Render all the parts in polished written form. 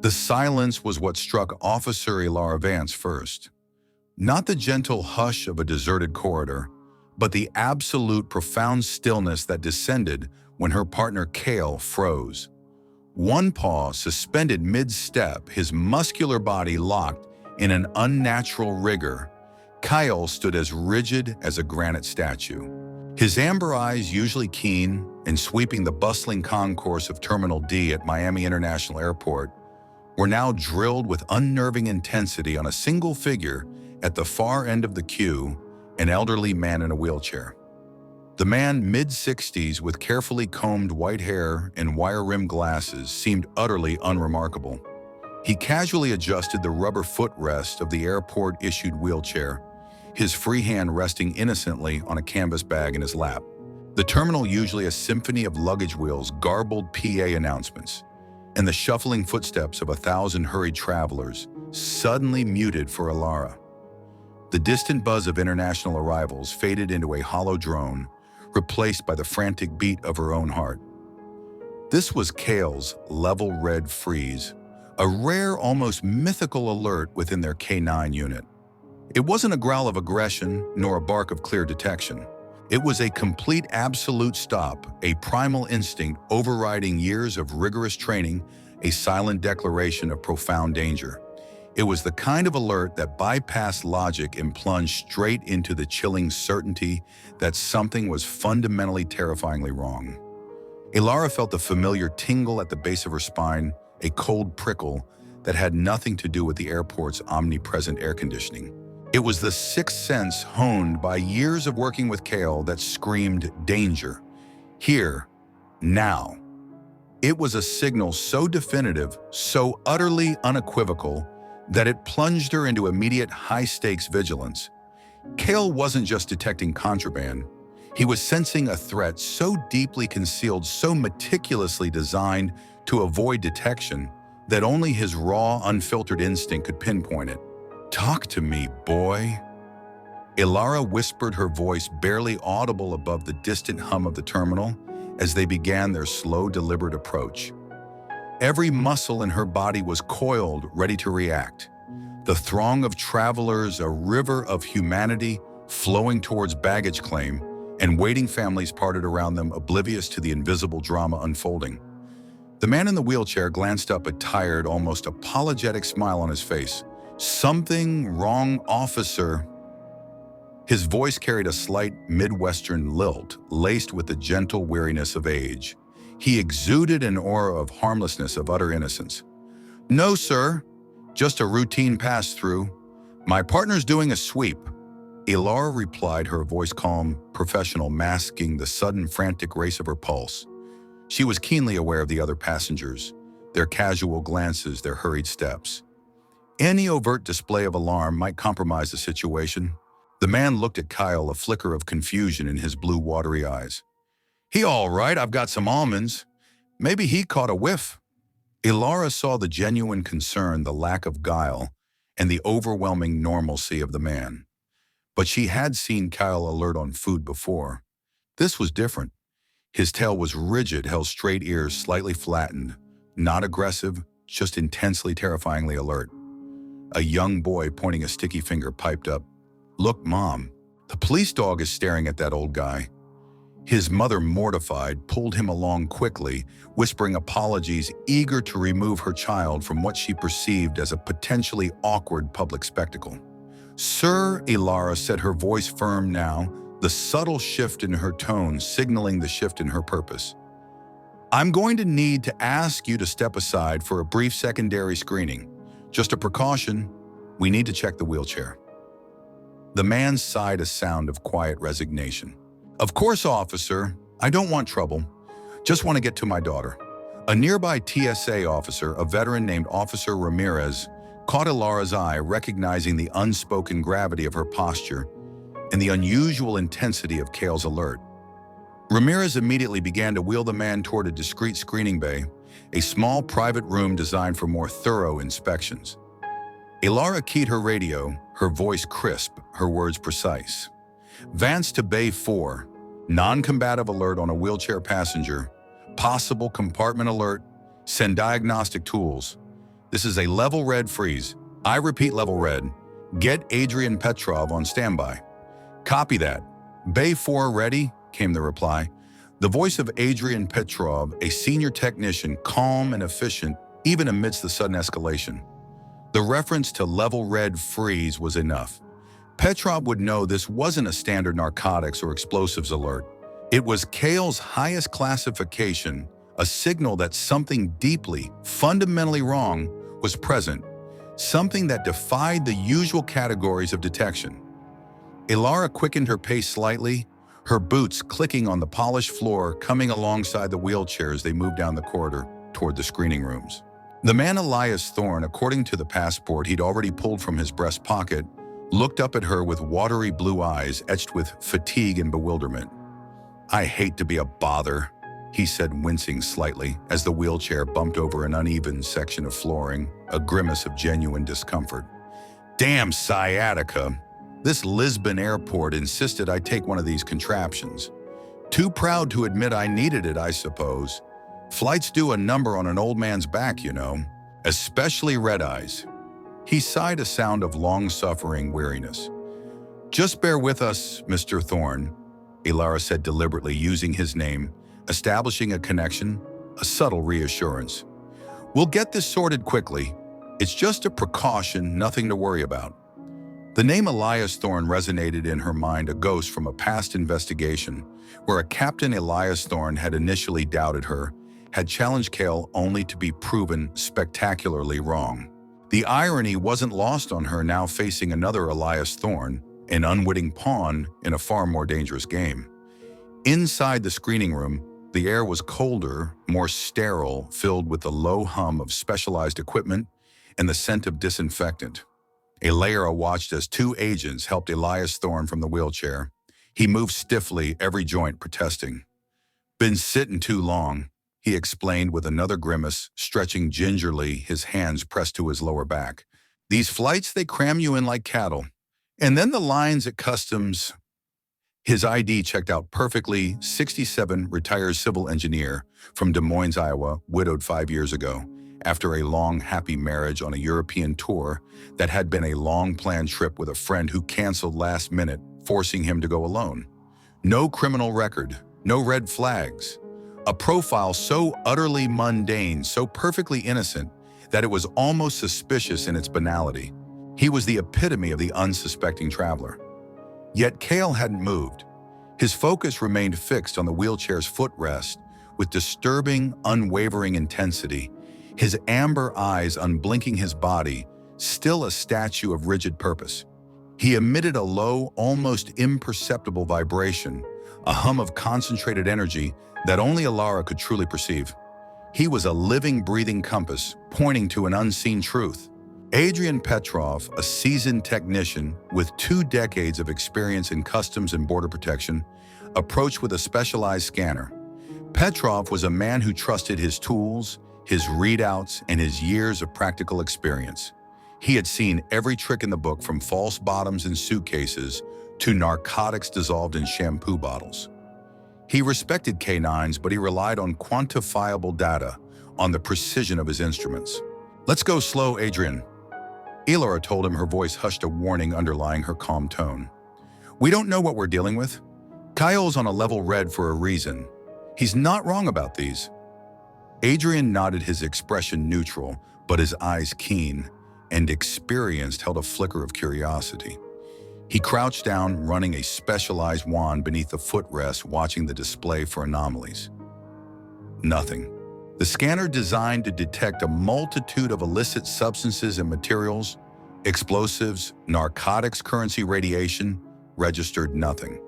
The silence was what struck Officer Ilara Vance first. Not the gentle hush of a deserted corridor, but the absolute profound stillness that descended when her partner Cale froze. One paw suspended mid-step, his muscular body locked in an unnatural rigor. Kyle stood as rigid as a granite statue. His amber eyes, usually keen and sweeping the bustling concourse of Terminal D at Miami International Airport, were now drilled with unnerving intensity on a single figure at the far end of the queue, an elderly man in a wheelchair. The man, mid-60s, with carefully combed white hair and wire-rimmed glasses, seemed utterly unremarkable. He casually adjusted the rubber footrest of the airport-issued wheelchair, his free hand resting innocently on a canvas bag in his lap. The terminal, usually a symphony of luggage wheels, garbled PA announcements, and the shuffling footsteps of 1,000 hurried travelers, suddenly muted for Ilara. The distant buzz of international arrivals faded into a hollow drone, replaced by the frantic beat of her own heart. This was Cale's level red freeze, a rare, almost mythical alert within their K9 unit. It wasn't a growl of aggression, nor a bark of clear detection. It was a complete absolute stop, a primal instinct overriding years of rigorous training, a silent declaration of profound danger. It was the kind of alert that bypassed logic and plunged straight into the chilling certainty that something was fundamentally terrifyingly wrong. Ilara felt the familiar tingle at the base of her spine, a cold prickle that had nothing to do with the airport's omnipresent air conditioning. It was the sixth sense honed by years of working with Cale that screamed danger. Here, now. It was a signal so definitive, so utterly unequivocal, that it plunged her into immediate high-stakes vigilance. Cale wasn't just detecting contraband. He was sensing a threat so deeply concealed, so meticulously designed to avoid detection, that only his raw, unfiltered instinct could pinpoint it. "Talk to me, boy." Ilara whispered, her voice barely audible above the distant hum of the terminal as they began their slow, deliberate approach. Every muscle in her body was coiled, ready to react. The throng of travelers, a river of humanity flowing towards baggage claim, and waiting families parted around them, oblivious to the invisible drama unfolding. The man in the wheelchair glanced up, a tired, almost apologetic smile on his face. "Something wrong, officer." His voice carried a slight Midwestern lilt, laced with the gentle weariness of age. He exuded an aura of harmlessness, of utter innocence. "No, sir. Just a routine pass-through. My partner's doing a sweep." Ilara replied, her voice calm, professional, masking the sudden frantic race of her pulse. She was keenly aware of the other passengers, their casual glances, their hurried steps. Any overt display of alarm might compromise the situation. The man looked at Kyle, a flicker of confusion in his blue, watery eyes. "He all right, I've got some almonds. Maybe he caught a whiff." Ilara saw the genuine concern, the lack of guile, and the overwhelming normalcy of the man. But she had seen Kyle alert on food before. This was different. His tail was rigid, held straight, ears slightly flattened, not aggressive, just intensely, terrifyingly alert. A young boy pointing a sticky finger piped up, "Look, Mom, the police dog is staring at that old guy." His mother, mortified, pulled him along quickly, whispering apologies, eager to remove her child from what she perceived as a potentially awkward public spectacle. "Sir," Ilara said, her voice firm now, the subtle shift in her tone signaling the shift in her purpose. "I'm going to need to ask you to step aside for a brief secondary screening. Just a precaution, we need to check the wheelchair." The man sighed, a sound of quiet resignation. "Of course, officer. I don't want trouble. Just want to get to my daughter." A nearby TSA officer, a veteran named Officer Ramirez, caught Ilara's eye, recognizing the unspoken gravity of her posture and the unusual intensity of Cale's alert. Ramirez immediately began to wheel the man toward a discreet screening bay, a small private room designed for more thorough inspections. Ilara keyed her radio, her voice crisp, her words precise. "Vance to Bay 4, non-combative alert on a wheelchair passenger, possible compartment alert, send diagnostic tools." This is a level red freeze. I repeat, level red. Get Adrian Petrov on standby." "Copy that. Bay 4 ready," came the reply. The voice of Adrian Petrov, a senior technician, calm and efficient, even amidst the sudden escalation. The reference to level red freeze was enough. Petrov would know this wasn't a standard narcotics or explosives alert. It was Kale's highest classification, a signal that something deeply, fundamentally wrong was present, something that defied the usual categories of detection. Ilara quickened her pace slightly, her boots clicking on the polished floor, coming alongside the wheelchair as they moved down the corridor toward the screening rooms. The man Elias Thorne, according to the passport he'd already pulled from his breast pocket, looked up at her with watery blue eyes etched with fatigue and bewilderment. "I hate to be a bother," he said, wincing slightly as the wheelchair bumped over an uneven section of flooring, a grimace of genuine discomfort. "Damn sciatica. This Lisbon airport insisted I take one of these contraptions. Too proud to admit I needed it, I suppose. Flights do a number on an old man's back, you know, especially red-eyes." He sighed, a sound of long-suffering weariness. "Just bear with us, Mr. Thorne," Ilara said deliberately, using his name, establishing a connection, a subtle reassurance. "We'll get this sorted quickly. It's just a precaution, nothing to worry about." The name Elias Thorne resonated in her mind, a ghost from a past investigation where a Captain Elias Thorne had initially doubted her, had challenged Kale only to be proven spectacularly wrong. The irony wasn't lost on her, now facing another Elias Thorne, an unwitting pawn in a far more dangerous game. Inside the screening room, the air was colder, more sterile, filled with the low hum of specialized equipment and the scent of disinfectant. Ilara watched as two agents helped Elias Thorne from the wheelchair. He moved stiffly, every joint protesting. "Been sitting too long," he explained with another grimace, stretching gingerly, his hands pressed to his lower back. "These flights, they cram you in like cattle. And then the lines at customs." His ID checked out perfectly, 67, retired civil engineer from Des Moines, Iowa, widowed 5 years ago, after a long, happy marriage on a European tour that had been a long-planned trip with a friend who canceled last minute, forcing him to go alone. No criminal record, no red flags. A profile so utterly mundane, so perfectly innocent, that it was almost suspicious in its banality. He was the epitome of the unsuspecting traveler. Yet Kale hadn't moved. His focus remained fixed on the wheelchair's footrest with disturbing, unwavering intensity, his amber eyes unblinking, his body still a statue of rigid purpose. He emitted a low, almost imperceptible vibration, a hum of concentrated energy that only Ilara could truly perceive. He was a living, breathing compass, pointing to an unseen truth. Adrian Petrov, a seasoned technician with 2 decades of experience in customs and border protection, approached with a specialized scanner. Petrov was a man who trusted his tools, his readouts, and his years of practical experience. He had seen every trick in the book, from false bottoms in suitcases to narcotics dissolved in shampoo bottles. He respected canines, but he relied on quantifiable data, on the precision of his instruments. "Let's go slow, Adrian," Ilara told him, her voice hushed, a warning underlying her calm tone. "We don't know what we're dealing with. Kyle's on a level red for a reason. He's not wrong about these." Adrian nodded, his expression neutral, but his eyes keen and experienced, held a flicker of curiosity. He crouched down, running a specialized wand beneath the footrest, watching the display for anomalies. Nothing. The scanner, designed to detect a multitude of illicit substances and materials, explosives, narcotics, currency, radiation, registered nothing.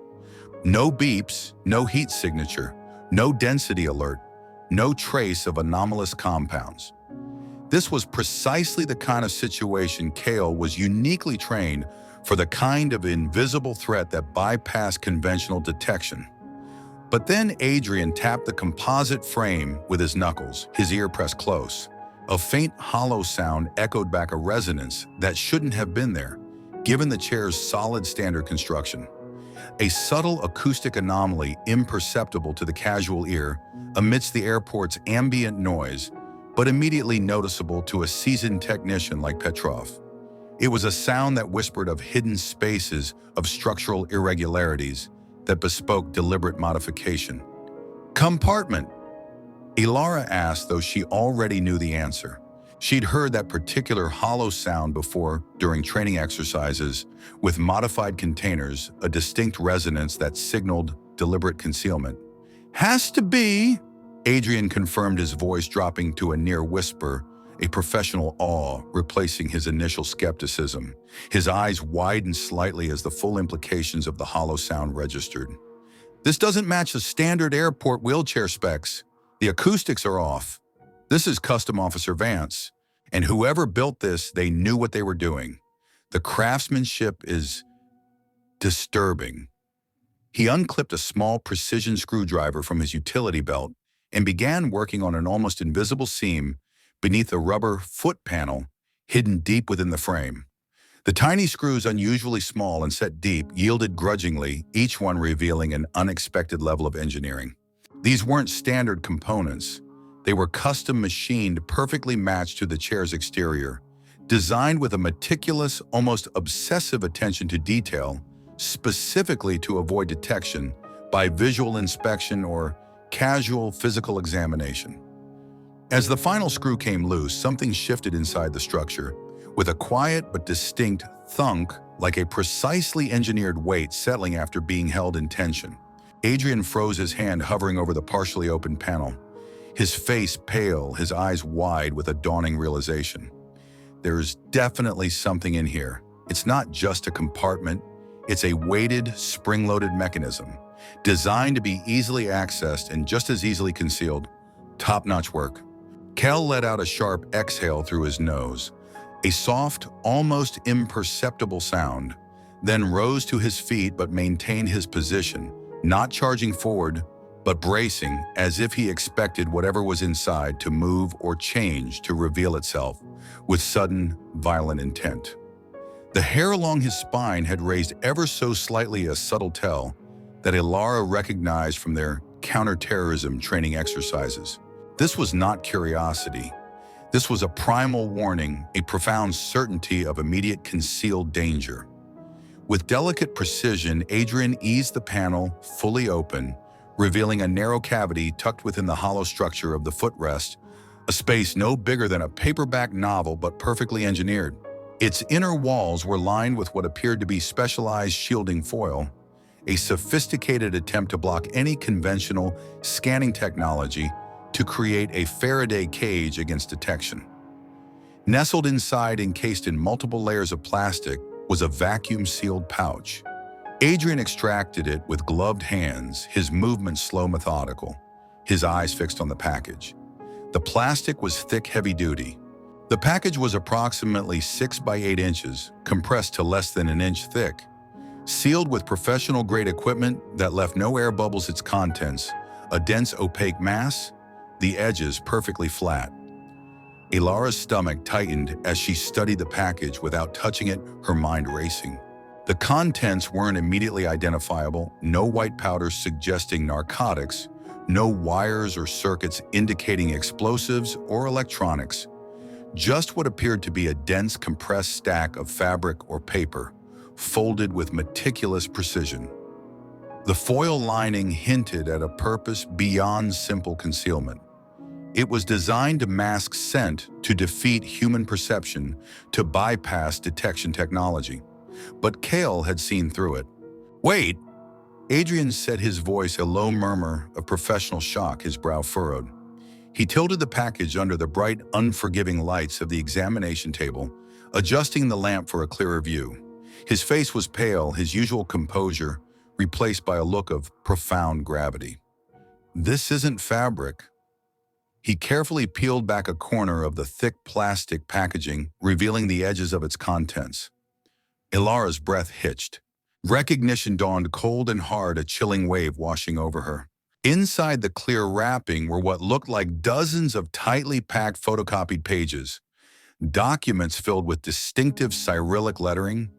No beeps, no heat signature, no density alert, no trace of anomalous compounds. This was precisely the kind of situation Kale was uniquely trained for, the kind of invisible threat that bypassed conventional detection. But then Adrian tapped the composite frame with his knuckles, his ear pressed close. A faint hollow sound echoed back, a resonance that shouldn't have been there, given the chair's solid standard construction. A subtle acoustic anomaly, imperceptible to the casual ear, amidst the airport's ambient noise. but immediately noticeable to a seasoned technician like Petrov. It was a sound that whispered of hidden spaces, of structural irregularities that bespoke deliberate modification. Compartment, Ilara asked, though she already knew the answer. She'd heard that particular hollow sound before during training exercises with modified containers, a distinct resonance that signaled deliberate concealment. Has to be, Adrian confirmed, his voice dropping to a near whisper, a professional awe replacing his initial skepticism. His eyes widened slightly as the full implications of the hollow sound registered. This doesn't match the standard airport wheelchair specs. The acoustics are off. This is Custom Officer Vance, and whoever built this, they knew what they were doing. The craftsmanship is disturbing. He unclipped a small precision screwdriver from his utility belt and began working on an almost invisible seam beneath a rubber foot panel hidden deep within the frame. The tiny screws, unusually small and set deep, yielded grudgingly, each one revealing an unexpected level of engineering. These weren't standard components. They were custom machined, perfectly matched to the chair's exterior, designed with a meticulous, almost obsessive attention to detail, specifically to avoid detection by visual inspection or casual physical examination. As the final screw came loose, something shifted inside the structure, with a quiet but distinct thunk, like a precisely engineered weight settling after being held in tension. Adrian froze, his hand hovering over the partially opened panel, his face pale, his eyes wide with a dawning realization. There's definitely something in here. It's not just a compartment, it's a weighted, spring-loaded mechanism, designed to be easily accessed and just as easily concealed. Top-notch work. Kel let out a sharp exhale through his nose, a soft, almost imperceptible sound, then rose to his feet but maintained his position, not charging forward, but bracing as if he expected whatever was inside to move or change to reveal itself with sudden, violent intent. The hair along his spine had raised ever so slightly, a subtle tell that Ilara recognized from their counterterrorism training exercises. This was not curiosity. This was a primal warning, a profound certainty of immediate concealed danger. With delicate precision, Adrian eased the panel fully open, revealing a narrow cavity tucked within the hollow structure of the footrest, a space no bigger than a paperback novel but perfectly engineered. Its inner walls were lined with what appeared to be specialized shielding foil, a sophisticated attempt to block any conventional scanning technology to create a Faraday cage against detection. Nestled inside, encased in multiple layers of plastic, was a vacuum-sealed pouch. Adrian extracted it with gloved hands, his movements slow, methodical, his eyes fixed on the package. The plastic was thick, heavy-duty. The package was approximately 6 by 8 inches, compressed to less than an inch thick, sealed with professional-grade equipment that left no air bubbles its contents, a dense, opaque mass, the edges perfectly flat. Ilara's stomach tightened as she studied the package without touching it, her mind racing. The contents weren't immediately identifiable, no white powder suggesting narcotics, no wires or circuits indicating explosives or electronics, just what appeared to be a dense, compressed stack of fabric or paper, folded with meticulous precision. The foil lining hinted at a purpose beyond simple concealment. It was designed to mask scent, to defeat human perception, to bypass detection technology. But Kale had seen through it. "Wait!" Adrian said, his voice a low murmur of professional shock, his brow furrowed. He tilted the package under the bright, unforgiving lights of the examination table, adjusting the lamp for a clearer view. His face was pale, his usual composure replaced by a look of profound gravity. "This isn't fabric." He carefully peeled back a corner of the thick plastic packaging, revealing the edges of its contents. Ilara's breath hitched. Recognition dawned cold and hard, a chilling wave washing over her. Inside the clear wrapping were what looked like dozens of tightly packed photocopied pages, documents filled with distinctive Cyrillic lettering,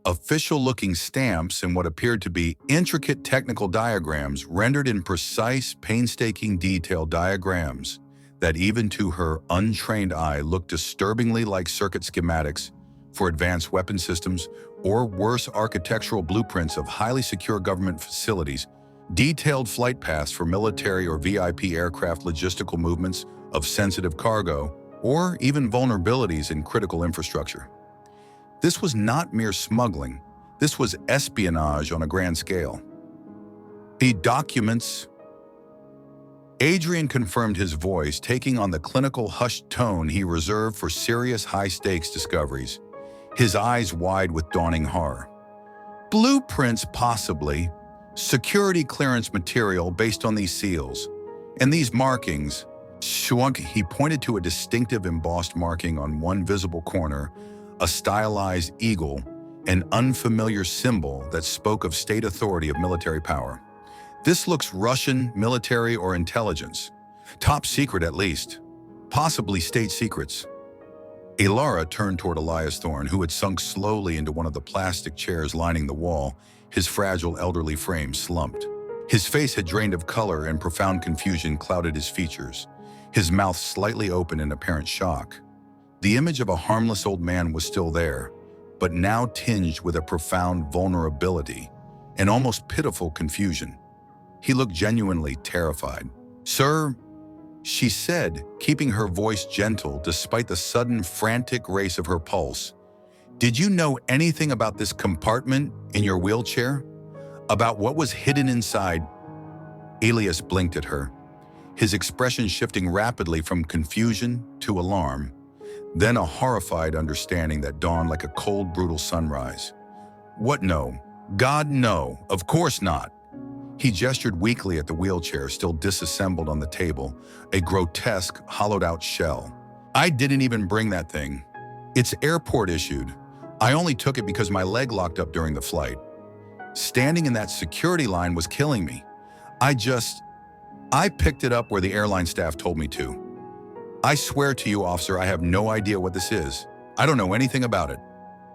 official-looking stamps, and what appeared to be intricate technical diagrams rendered in precise, painstaking detailed diagrams that even to her untrained eye looked disturbingly like circuit schematics for advanced weapon systems or worse architectural blueprints of highly secure government facilities, detailed flight paths for military or VIP aircraft, logistical movements of sensitive cargo, or even vulnerabilities in critical infrastructure. This was not mere smuggling. This was espionage on a grand scale. The documents. Adrian confirmed his voice, taking on the clinical hushed tone he reserved for serious high-stakes discoveries, his eyes wide with dawning horror. Blueprints, possibly. Security clearance material based on these seals. And these markings. He pointed to a distinctive embossed marking on one visible corner, a stylized eagle, an unfamiliar symbol that spoke of state authority of military power. This looks Russian, military, or intelligence. Top secret, at least. Possibly state secrets. Ilara turned toward Elias Thorne, who had sunk slowly into one of the plastic chairs lining the wall, his fragile elderly frame slumped. His face had drained of color and profound confusion clouded his features, his mouth slightly open in apparent shock. The image of a harmless old man was still there, but now tinged with a profound vulnerability, an almost pitiful confusion. He looked genuinely terrified. "Sir," she said, keeping her voice gentle despite the sudden frantic race of her pulse, "did you know anything about this compartment in your wheelchair? About what was hidden inside?" Elias blinked at her, his expression shifting rapidly from confusion to alarm, then a horrified understanding that dawned like a cold, brutal sunrise. "What, no? God, no, of course not." He gestured weakly at the wheelchair still disassembled on the table, a grotesque, hollowed-out shell. "I didn't even bring that thing. It's airport issued. I only took it because my leg locked up during the flight. Standing in that security line was killing me. I picked it up where the airline staff told me to. I swear to you, officer, I have no idea what this is. I don't know anything about it."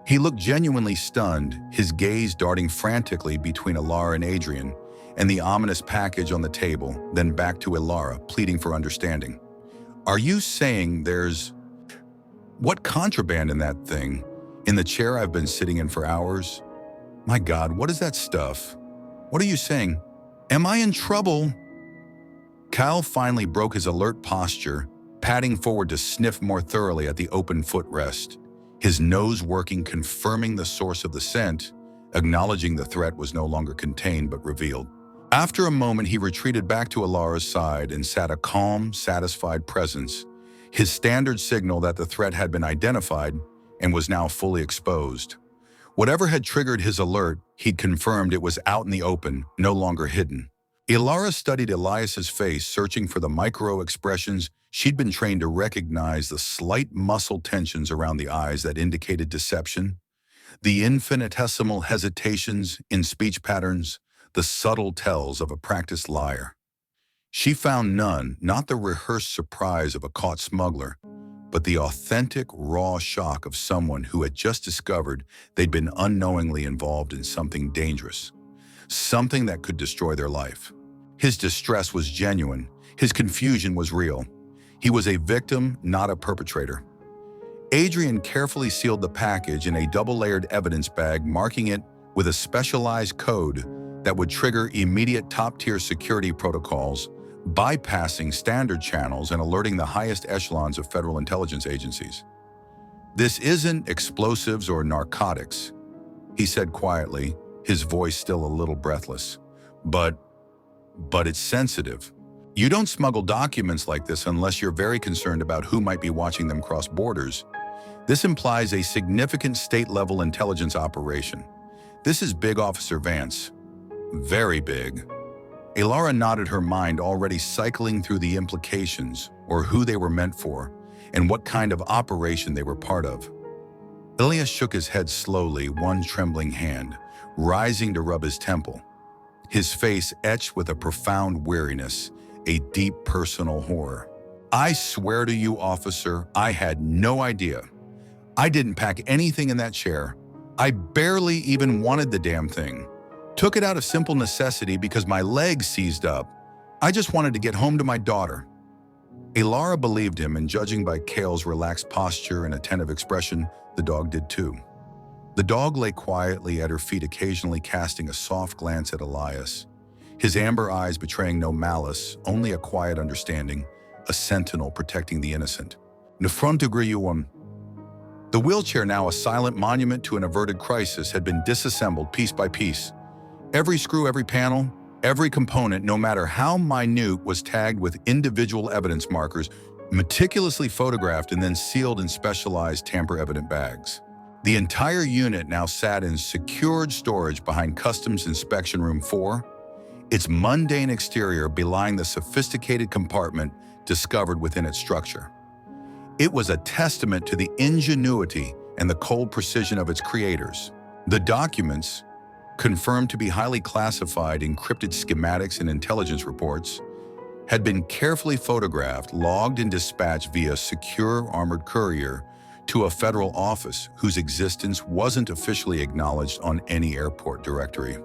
He looked genuinely stunned, his gaze darting frantically between Ilara and Adrian, and the ominous package on the table, then back to Ilara, pleading for understanding. "Are you saying there's... what contraband in that thing? In the chair I've been sitting in for hours? My God, what is that stuff? What are you saying? Am I in trouble?" Kyle finally broke his alert posture, padding forward to sniff more thoroughly at the open footrest, his nose working, confirming the source of the scent, acknowledging the threat was no longer contained but revealed. After a moment, he retreated back to Ilara's side and sat a calm, satisfied presence, his standard signal that the threat had been identified and was now fully exposed. Whatever had triggered his alert, he'd confirmed it was out in the open, no longer hidden. Ilara studied Elias's face, searching for the micro-expressions she'd been trained to recognize, the slight muscle tensions around the eyes that indicated deception, the infinitesimal hesitations in speech patterns, the subtle tells of a practiced liar. She found none, not the rehearsed surprise of a caught smuggler, but the authentic, raw shock of someone who had just discovered they'd been unknowingly involved in something dangerous, something that could destroy their life. His distress was genuine. His confusion was real. He was a victim, not a perpetrator. Adrian carefully sealed the package in a double-layered evidence bag, marking it with a specialized code that would trigger immediate top-tier security protocols, bypassing standard channels and alerting the highest echelons of federal intelligence agencies. "This isn't explosives or narcotics," he said quietly, his voice still a little breathless. But it's sensitive. You don't smuggle documents like this unless you're very concerned about who might be watching them cross borders. This implies a significant state-level intelligence operation. This is big, Officer Vance. Very big." Ilara nodded, her mind already cycling through the implications, or who they were meant for, and what kind of operation they were part of. Elias shook his head slowly, one trembling hand rising to rub his temple, his face etched with a profound weariness, a deep personal horror. "I swear to you, officer, I had no idea. I didn't pack anything in that chair. I barely even wanted the damn thing. Took it out of simple necessity because my legs seized up. I just wanted to get home to my daughter." Alara believed him, and judging by Kale's relaxed posture and attentive expression, the dog did too. The dog lay quietly at her feet, occasionally casting a soft glance at Elias, his amber eyes betraying no malice, only a quiet understanding, a sentinel protecting the innocent. The wheelchair, now a silent monument to an averted crisis, had been disassembled piece by piece. Every screw, every panel, every component, no matter how minute, was tagged with individual evidence markers, meticulously photographed and then sealed in specialized tamper-evident bags. The entire unit now sat in secured storage behind Customs Inspection Room 4, its mundane exterior belying the sophisticated compartment discovered within its structure. It was a testament to the ingenuity and the cold precision of its creators. The documents, confirmed to be highly classified encrypted schematics and intelligence reports, had been carefully photographed, logged, and dispatched via secure armored courier to a federal office whose existence wasn't officially acknowledged on any airport directory.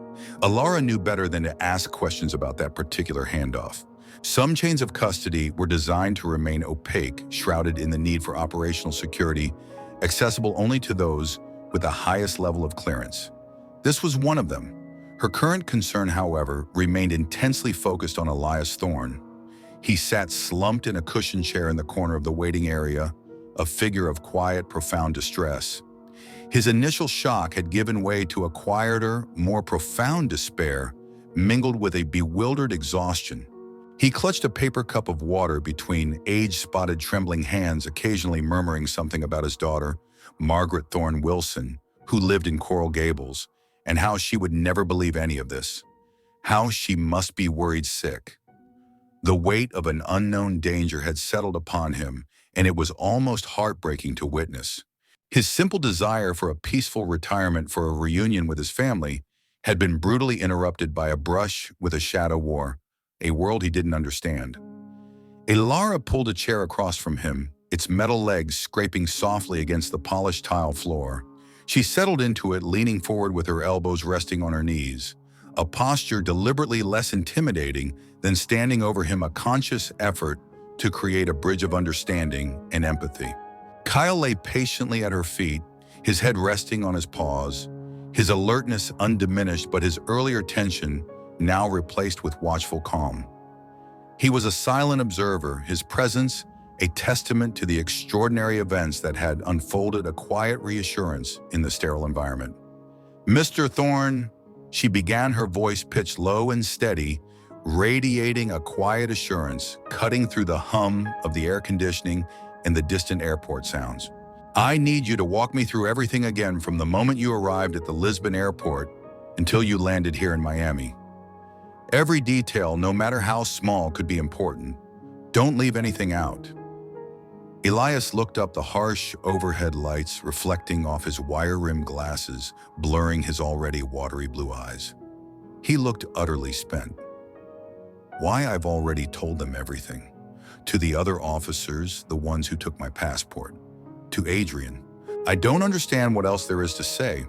Alara knew better than to ask questions about that particular handoff. Some chains of custody were designed to remain opaque, shrouded in the need for operational security, accessible only to those with the highest level of clearance. This was one of them. Her current concern, however, remained intensely focused on Elias Thorne. He sat slumped in a cushioned chair in the corner of the waiting area, a figure of quiet, profound distress. His initial shock had given way to a quieter, more profound despair, mingled with a bewildered exhaustion. He clutched a paper cup of water between age-spotted, trembling hands, occasionally murmuring something about his daughter, Margaret Thorne Wilson, who lived in Coral Gables, and how she would never believe any of this. How she must be worried sick. The weight of an unknown danger had settled upon him, and it was almost heartbreaking to witness. His simple desire for a peaceful retirement, for a reunion with his family, had been brutally interrupted by a brush with a shadow war, a world he didn't understand. Alara pulled a chair across from him, its metal legs scraping softly against the polished tile floor. She settled into it, leaning forward with her elbows resting on her knees, a posture deliberately less intimidating than standing over him, a conscious effort to create a bridge of understanding and empathy. Kyle lay patiently at her feet, his head resting on his paws, his alertness undiminished, but his earlier tension now replaced with watchful calm. He was a silent observer, his presence a testament to the extraordinary events that had unfolded, a quiet reassurance in the sterile environment. "Mr. Thorne," she began, her voice pitched low and steady, radiating a quiet assurance, cutting through the hum of the air conditioning and the distant airport sounds. "I need you to walk me through everything again, from the moment you arrived at the Lisbon airport until you landed here in Miami. Every detail, no matter how small, could be important. Don't leave anything out." Elias looked up, the harsh overhead lights reflecting off his wire-rimmed glasses, blurring his already watery blue eyes. He looked utterly spent. "Why, I've already told them everything. To the other officers, the ones who took my passport. To Adrian. I don't understand what else there is to say.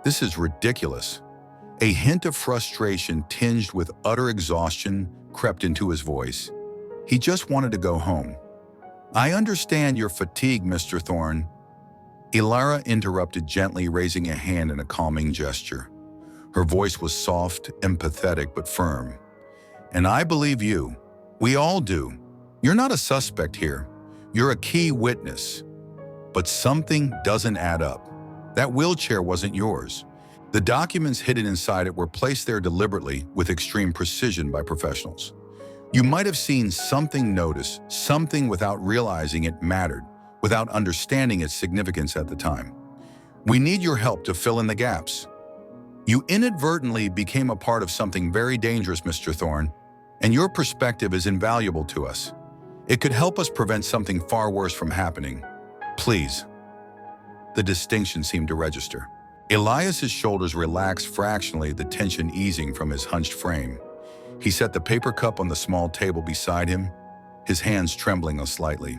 This is ridiculous." A hint of frustration tinged with utter exhaustion crept into his voice. He just wanted to go home. "I understand your fatigue, Mr. Thorne." Alara interrupted gently, raising a hand in a calming gesture. Her voice was soft, empathetic, but firm. "And I believe you. We all do. You're not a suspect here. You're a key witness. But something doesn't add up. That wheelchair wasn't yours. The documents hidden inside it were placed there deliberately with extreme precision by professionals. You might have seen something, noticed something without realizing it mattered, without understanding its significance at the time. We need your help to fill in the gaps. You inadvertently became a part of something very dangerous, Mr. Thorne, and your perspective is invaluable to us. It could help us prevent something far worse from happening. Please." The distinction seemed to register. Elias's shoulders relaxed fractionally, the tension easing from his hunched frame. He set the paper cup on the small table beside him, his hands trembling slightly.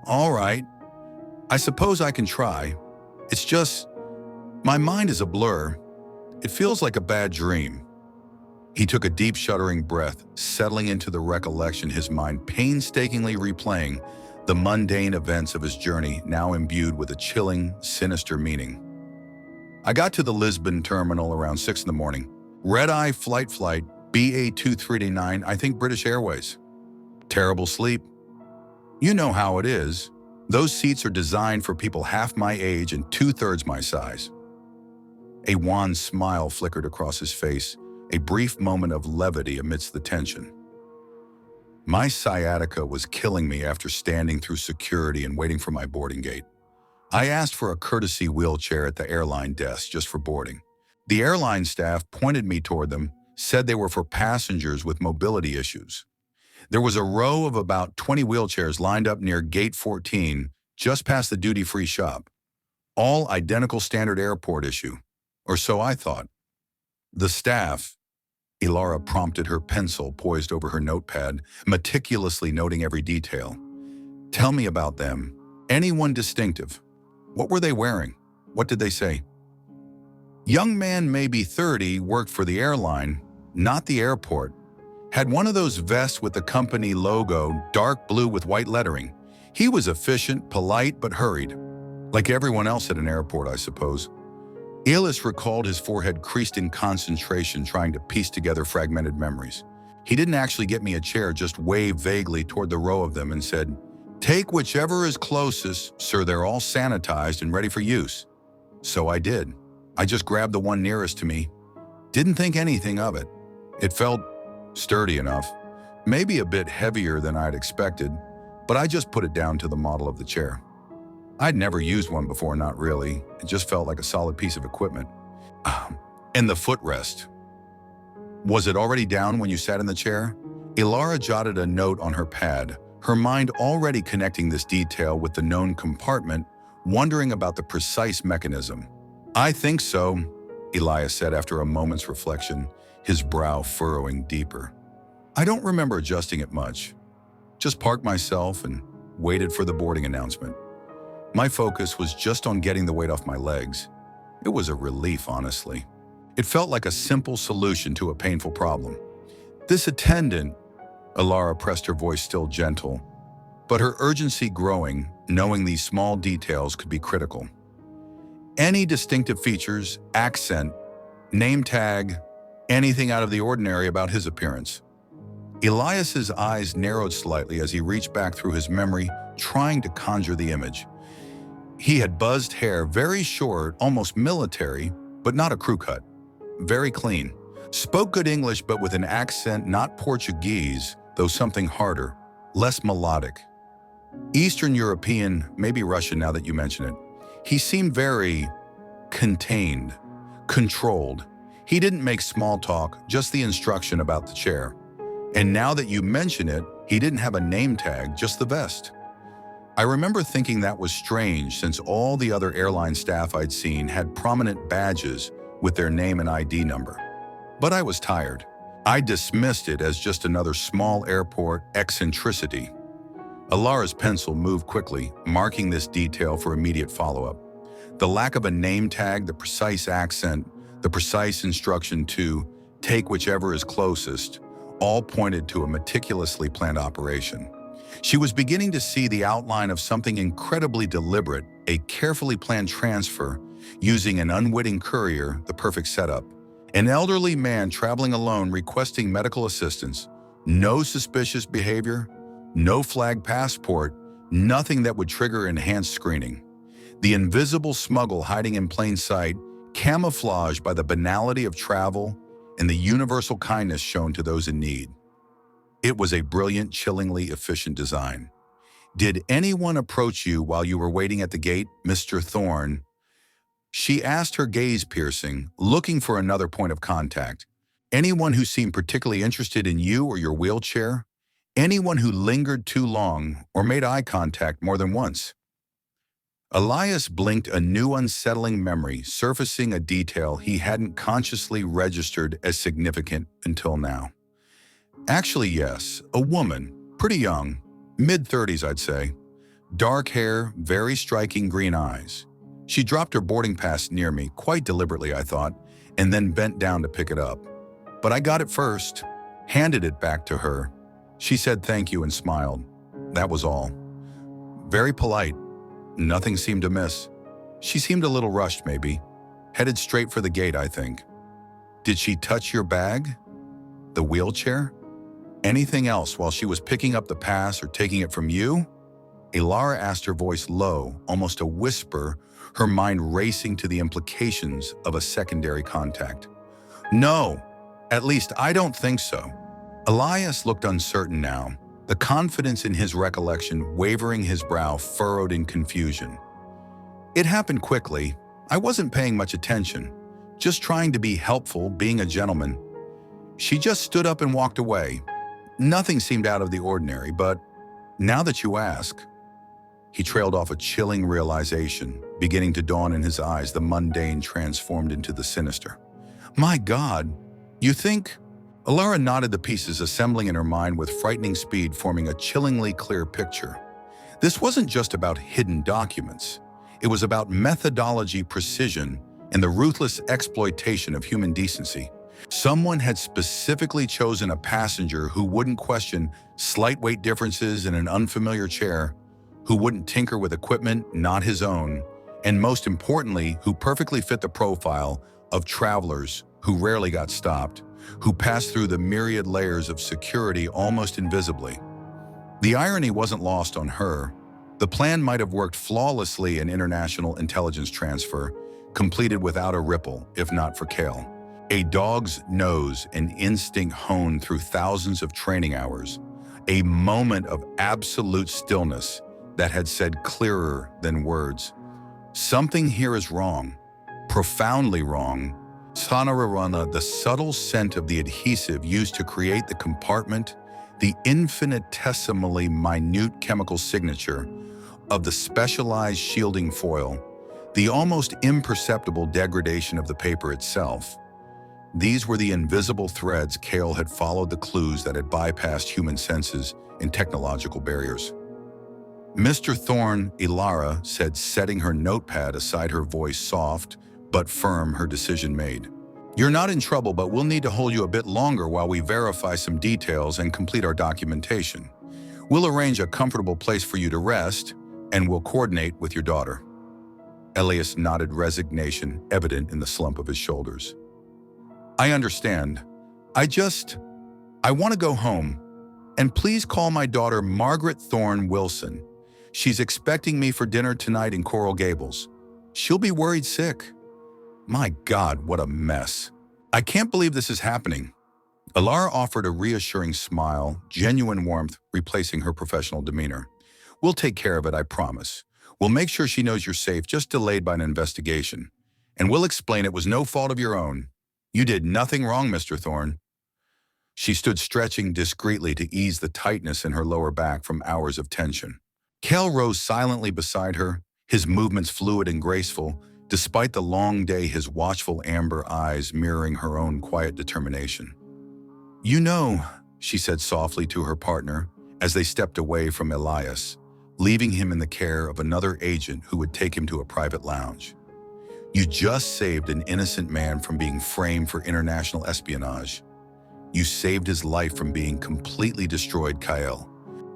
"All right, I suppose I can try. It's just, my mind is a blur. It feels like a bad dream." He took a deep, shuddering breath, settling into the recollection, his mind painstakingly replaying the mundane events of his journey, now imbued with a chilling, sinister meaning. I got to the Lisbon terminal around 6 in the morning. Red-eye flight BA2389, I think British Airways. Terrible sleep. You know how it is. Those seats are designed for people half my age and 2/3 my size. A wan smile flickered across his face, a brief moment of levity amidst the tension. My sciatica was killing me after standing through security and waiting for my boarding gate. I asked for a courtesy wheelchair at the airline desk just for boarding. The airline staff pointed me toward them, said they were for passengers with mobility issues. There was a row of about 20 wheelchairs lined up near Gate 14, just past the duty-free shop. All identical standard airport issue, or so I thought. The staff, Ilara prompted, her pencil poised over her notepad, meticulously noting every detail. Tell me about them. Anyone distinctive? What were they wearing? What did they say? Young man, maybe 30, worked for the airline, not the airport. Had one of those vests with the company logo, dark blue with white lettering. He was efficient, polite, but hurried. Like everyone else at an airport, I suppose. Elis recalled, his forehead creased in concentration, trying to piece together fragmented memories. He didn't actually get me a chair, just waved vaguely toward the row of them and said, "Take whichever is closest, sir, they're all sanitized and ready for use." So I did. I just grabbed the one nearest to me. Didn't think anything of it. It felt sturdy enough, maybe a bit heavier than I'd expected, but I just put it down to the model of the chair. I'd never used one before, not really. It just felt like a solid piece of equipment. And the footrest. Was it already down when you sat in the chair? Ilara jotted a note on her pad, her mind already connecting this detail with the known compartment, wondering about the precise mechanism. I think so, Elias said after a moment's reflection, his brow furrowing deeper. I don't remember adjusting it much. Just parked myself and waited for the boarding announcement. My focus was just on getting the weight off my legs. It was a relief, honestly. It felt like a simple solution to a painful problem. This attendant, Ilara pressed, her voice still gentle, but her urgency growing, knowing these small details could be critical. Any distinctive features, accent, name tag, anything out of the ordinary about his appearance? Elias's eyes narrowed slightly as he reached back through his memory, trying to conjure the image. He had buzzed hair, very short, almost military, but not a crew cut. Very clean. Spoke good English, but with an accent not Portuguese, though something harder, less melodic. Eastern European, maybe Russian now that you mention it. He seemed very contained, controlled. He didn't make small talk, just the instruction about the chair. And now that you mention it, he didn't have a name tag, just the vest. I remember thinking that was strange, since all the other airline staff I'd seen had prominent badges with their name and ID number. But I was tired. I dismissed it as just another small airport eccentricity. Ilara's pencil moved quickly, marking this detail for immediate follow-up. The lack of a name tag, the precise accent, the precise instruction to take whichever is closest, all pointed to a meticulously planned operation. She was beginning to see the outline of something incredibly deliberate, a carefully planned transfer using an unwitting courier, the perfect setup. An elderly man traveling alone requesting medical assistance, no suspicious behavior, no flag passport, nothing that would trigger enhanced screening. The invisible smuggle hiding in plain sight, camouflaged by the banality of travel and the universal kindness shown to those in need. It was a brilliant, chillingly efficient design. Did anyone approach you while you were waiting at the gate, Mr. Thorne? She asked, her gaze piercing, looking for another point of contact. Anyone who seemed particularly interested in you or your wheelchair? Anyone who lingered too long or made eye contact more than once? Elias blinked, a new unsettling memory surfacing, a detail he hadn't consciously registered as significant until now. Actually, yes, a woman, pretty young, mid-30s I'd say. Dark hair, very striking green eyes. She dropped her boarding pass near me, quite deliberately I thought, and then bent down to pick it up. But I got it first, handed it back to her. She said thank you and smiled. That was all. Very polite. Nothing seemed amiss. She seemed a little rushed, maybe. Headed straight for the gate, I think. Did she touch your bag? The wheelchair? Anything else while she was picking up the pass or taking it from you? Ilara asked, her voice low, almost a whisper, her mind racing to the implications of a secondary contact. No, at least I don't think so. Elias looked uncertain now, the confidence in his recollection wavering, his brow furrowed in confusion. It happened quickly. I wasn't paying much attention, just trying to be helpful, being a gentleman. She just stood up and walked away. Nothing seemed out of the ordinary, but now that you ask, he trailed off, a chilling realization beginning to dawn in his eyes, the mundane transformed into the sinister. My God, you think? Ilara nodded, the pieces assembling in her mind with frightening speed, forming a chillingly clear picture. This wasn't just about hidden documents. It was about methodology, precision, and the ruthless exploitation of human decency. Someone had specifically chosen a passenger who wouldn't question slight weight differences in an unfamiliar chair, who wouldn't tinker with equipment not his own, and most importantly, who perfectly fit the profile of travelers who rarely got stopped, who passed through the myriad layers of security almost invisibly. The irony wasn't lost on her. The plan might have worked flawlessly in international intelligence transfer, completed without a ripple, if not for Kale. A dog's nose and instinct honed through thousands of training hours. A moment of absolute stillness that had said clearer than words, something here is wrong, profoundly wrong. Sanararana, the subtle scent of the adhesive used to create the compartment, the infinitesimally minute chemical signature of the specialized shielding foil, the almost imperceptible degradation of the paper itself. These were the invisible threads Kale had followed, the clues that had bypassed human senses and technological barriers. Mr. Thorne, Ilara said, setting her notepad aside, her voice soft but firm, her decision made. You're not in trouble, but we'll need to hold you a bit longer while we verify some details and complete our documentation. We'll arrange a comfortable place for you to rest, and we'll coordinate with your daughter. Elias nodded, resignation evident in the slump of his shoulders. I understand. I want to go home. And please call my daughter Margaret Thorne Wilson. She's expecting me for dinner tonight in Coral Gables. She'll be worried sick. My God, what a mess. I can't believe this is happening. Ilara offered a reassuring smile, genuine warmth replacing her professional demeanor. We'll take care of it, I promise. We'll make sure she knows you're safe, just delayed by an investigation. And we'll explain it was no fault of your own. You did nothing wrong, Mr. Thorne. She stood stretching discreetly to ease the tightness in her lower back from hours of tension. Kel rose silently beside her, his movements fluid and graceful, despite the long day, his watchful amber eyes mirroring her own quiet determination. You know, she said softly to her partner as they stepped away from Elias, leaving him in the care of another agent who would take him to a private lounge. You just saved an innocent man from being framed for international espionage. You saved his life from being completely destroyed, Kyle.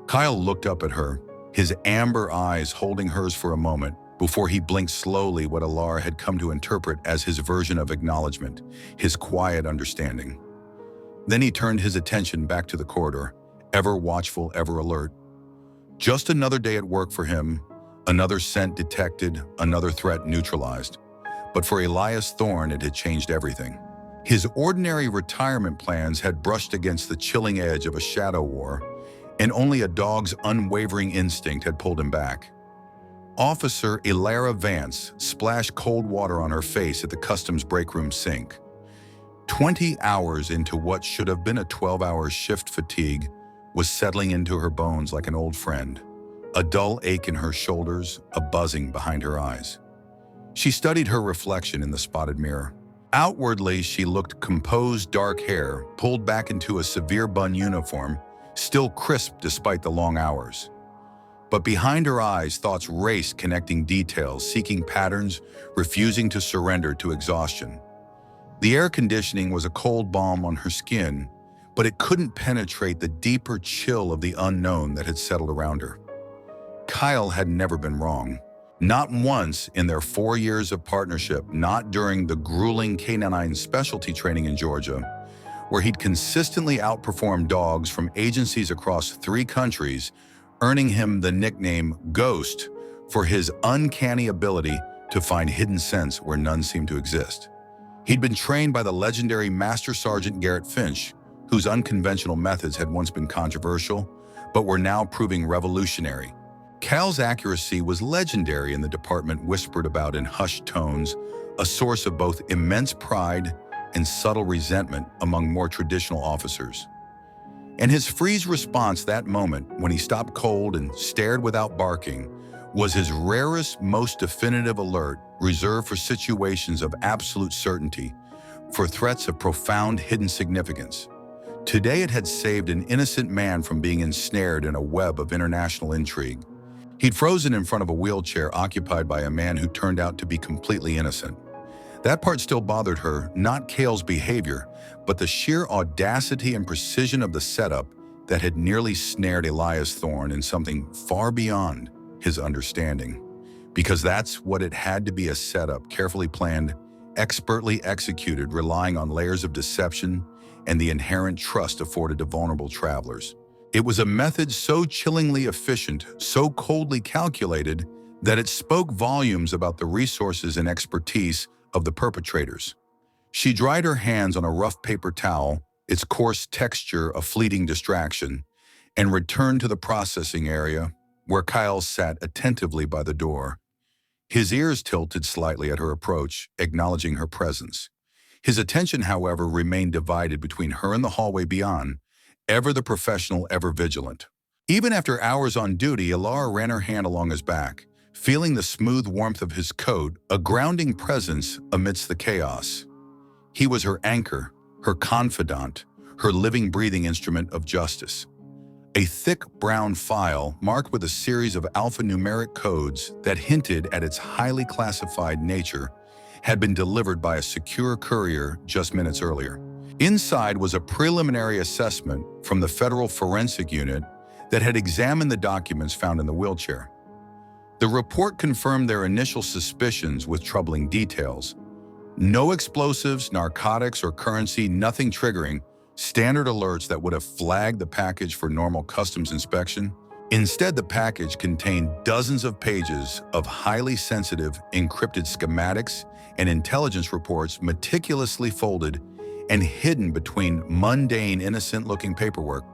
Kyle looked up at her, his amber eyes holding hers for a moment before he blinked slowly, what Ilara had come to interpret as his version of acknowledgement, his quiet understanding. Then he turned his attention back to the corridor, ever watchful, ever alert. Just another day at work for him, another scent detected, another threat neutralized. But for Elias Thorne, it had changed everything. His ordinary retirement plans had brushed against the chilling edge of a shadow war, and only a dog's unwavering instinct had pulled him back. Officer Ilara Vance splashed cold water on her face at the customs breakroom sink. 20 hours into what should have been a 12-hour shift, fatigue was settling into her bones like an old friend, a dull ache in her shoulders, a buzzing behind her eyes. She studied her reflection in the spotted mirror. Outwardly, she looked composed, dark hair pulled back into a severe bun uniform, still crisp despite the long hours. But behind her eyes, thoughts raced, connecting details, seeking patterns, refusing to surrender to exhaustion. The air conditioning was a cold balm on her skin, but it couldn't penetrate the deeper chill of the unknown that had settled around her. Kyle had never been wrong. Not once in their 4 years of partnership, not during the grueling K-9 specialty training in Georgia, where he'd consistently outperformed dogs from agencies across 3 countries, earning him the nickname Ghost for his uncanny ability to find hidden scents where none seemed to exist. He'd been trained by the legendary Master Sergeant Garrett Finch, whose unconventional methods had once been controversial, but were now proving revolutionary. Cal's accuracy was legendary, and the department whispered about in hushed tones, a source of both immense pride and subtle resentment among more traditional officers. And his freeze response that moment, when he stopped cold and stared without barking, was his rarest, most definitive alert, reserved for situations of absolute certainty, for threats of profound hidden significance. Today it had saved an innocent man from being ensnared in a web of international intrigue. He'd frozen in front of a wheelchair occupied by a man who turned out to be completely innocent. That part still bothered her, not Cale's behavior, but the sheer audacity and precision of the setup that had nearly snared Elias Thorne in something far beyond his understanding. Because that's what it had to be, a setup, carefully planned, expertly executed, relying on layers of deception and the inherent trust afforded to vulnerable travelers. It was a method so chillingly efficient, so coldly calculated, that it spoke volumes about the resources and expertise of the perpetrators. She dried her hands on a rough paper towel, its coarse texture a fleeting distraction, and returned to the processing area, where Kyle sat attentively by the door. His ears tilted slightly at her approach, acknowledging her presence. His attention, however, remained divided between her and the hallway beyond, ever the professional, ever vigilant. Even after hours on duty, Ilara ran her hand along his back, feeling the smooth warmth of his coat, a grounding presence amidst the chaos. He was her anchor, her confidant, her living, breathing instrument of justice. A thick brown file marked with a series of alphanumeric codes that hinted at its highly classified nature had been delivered by a secure courier just minutes earlier. Inside was a preliminary assessment from the Federal Forensic Unit that had examined the documents found in the wheelchair. The report confirmed their initial suspicions with troubling details. No explosives, narcotics, or currency, nothing triggering standard alerts that would have flagged the package for normal customs inspection. Instead, the package contained dozens of pages of highly sensitive, encrypted schematics and intelligence reports meticulously folded and hidden between mundane, innocent-looking paperwork.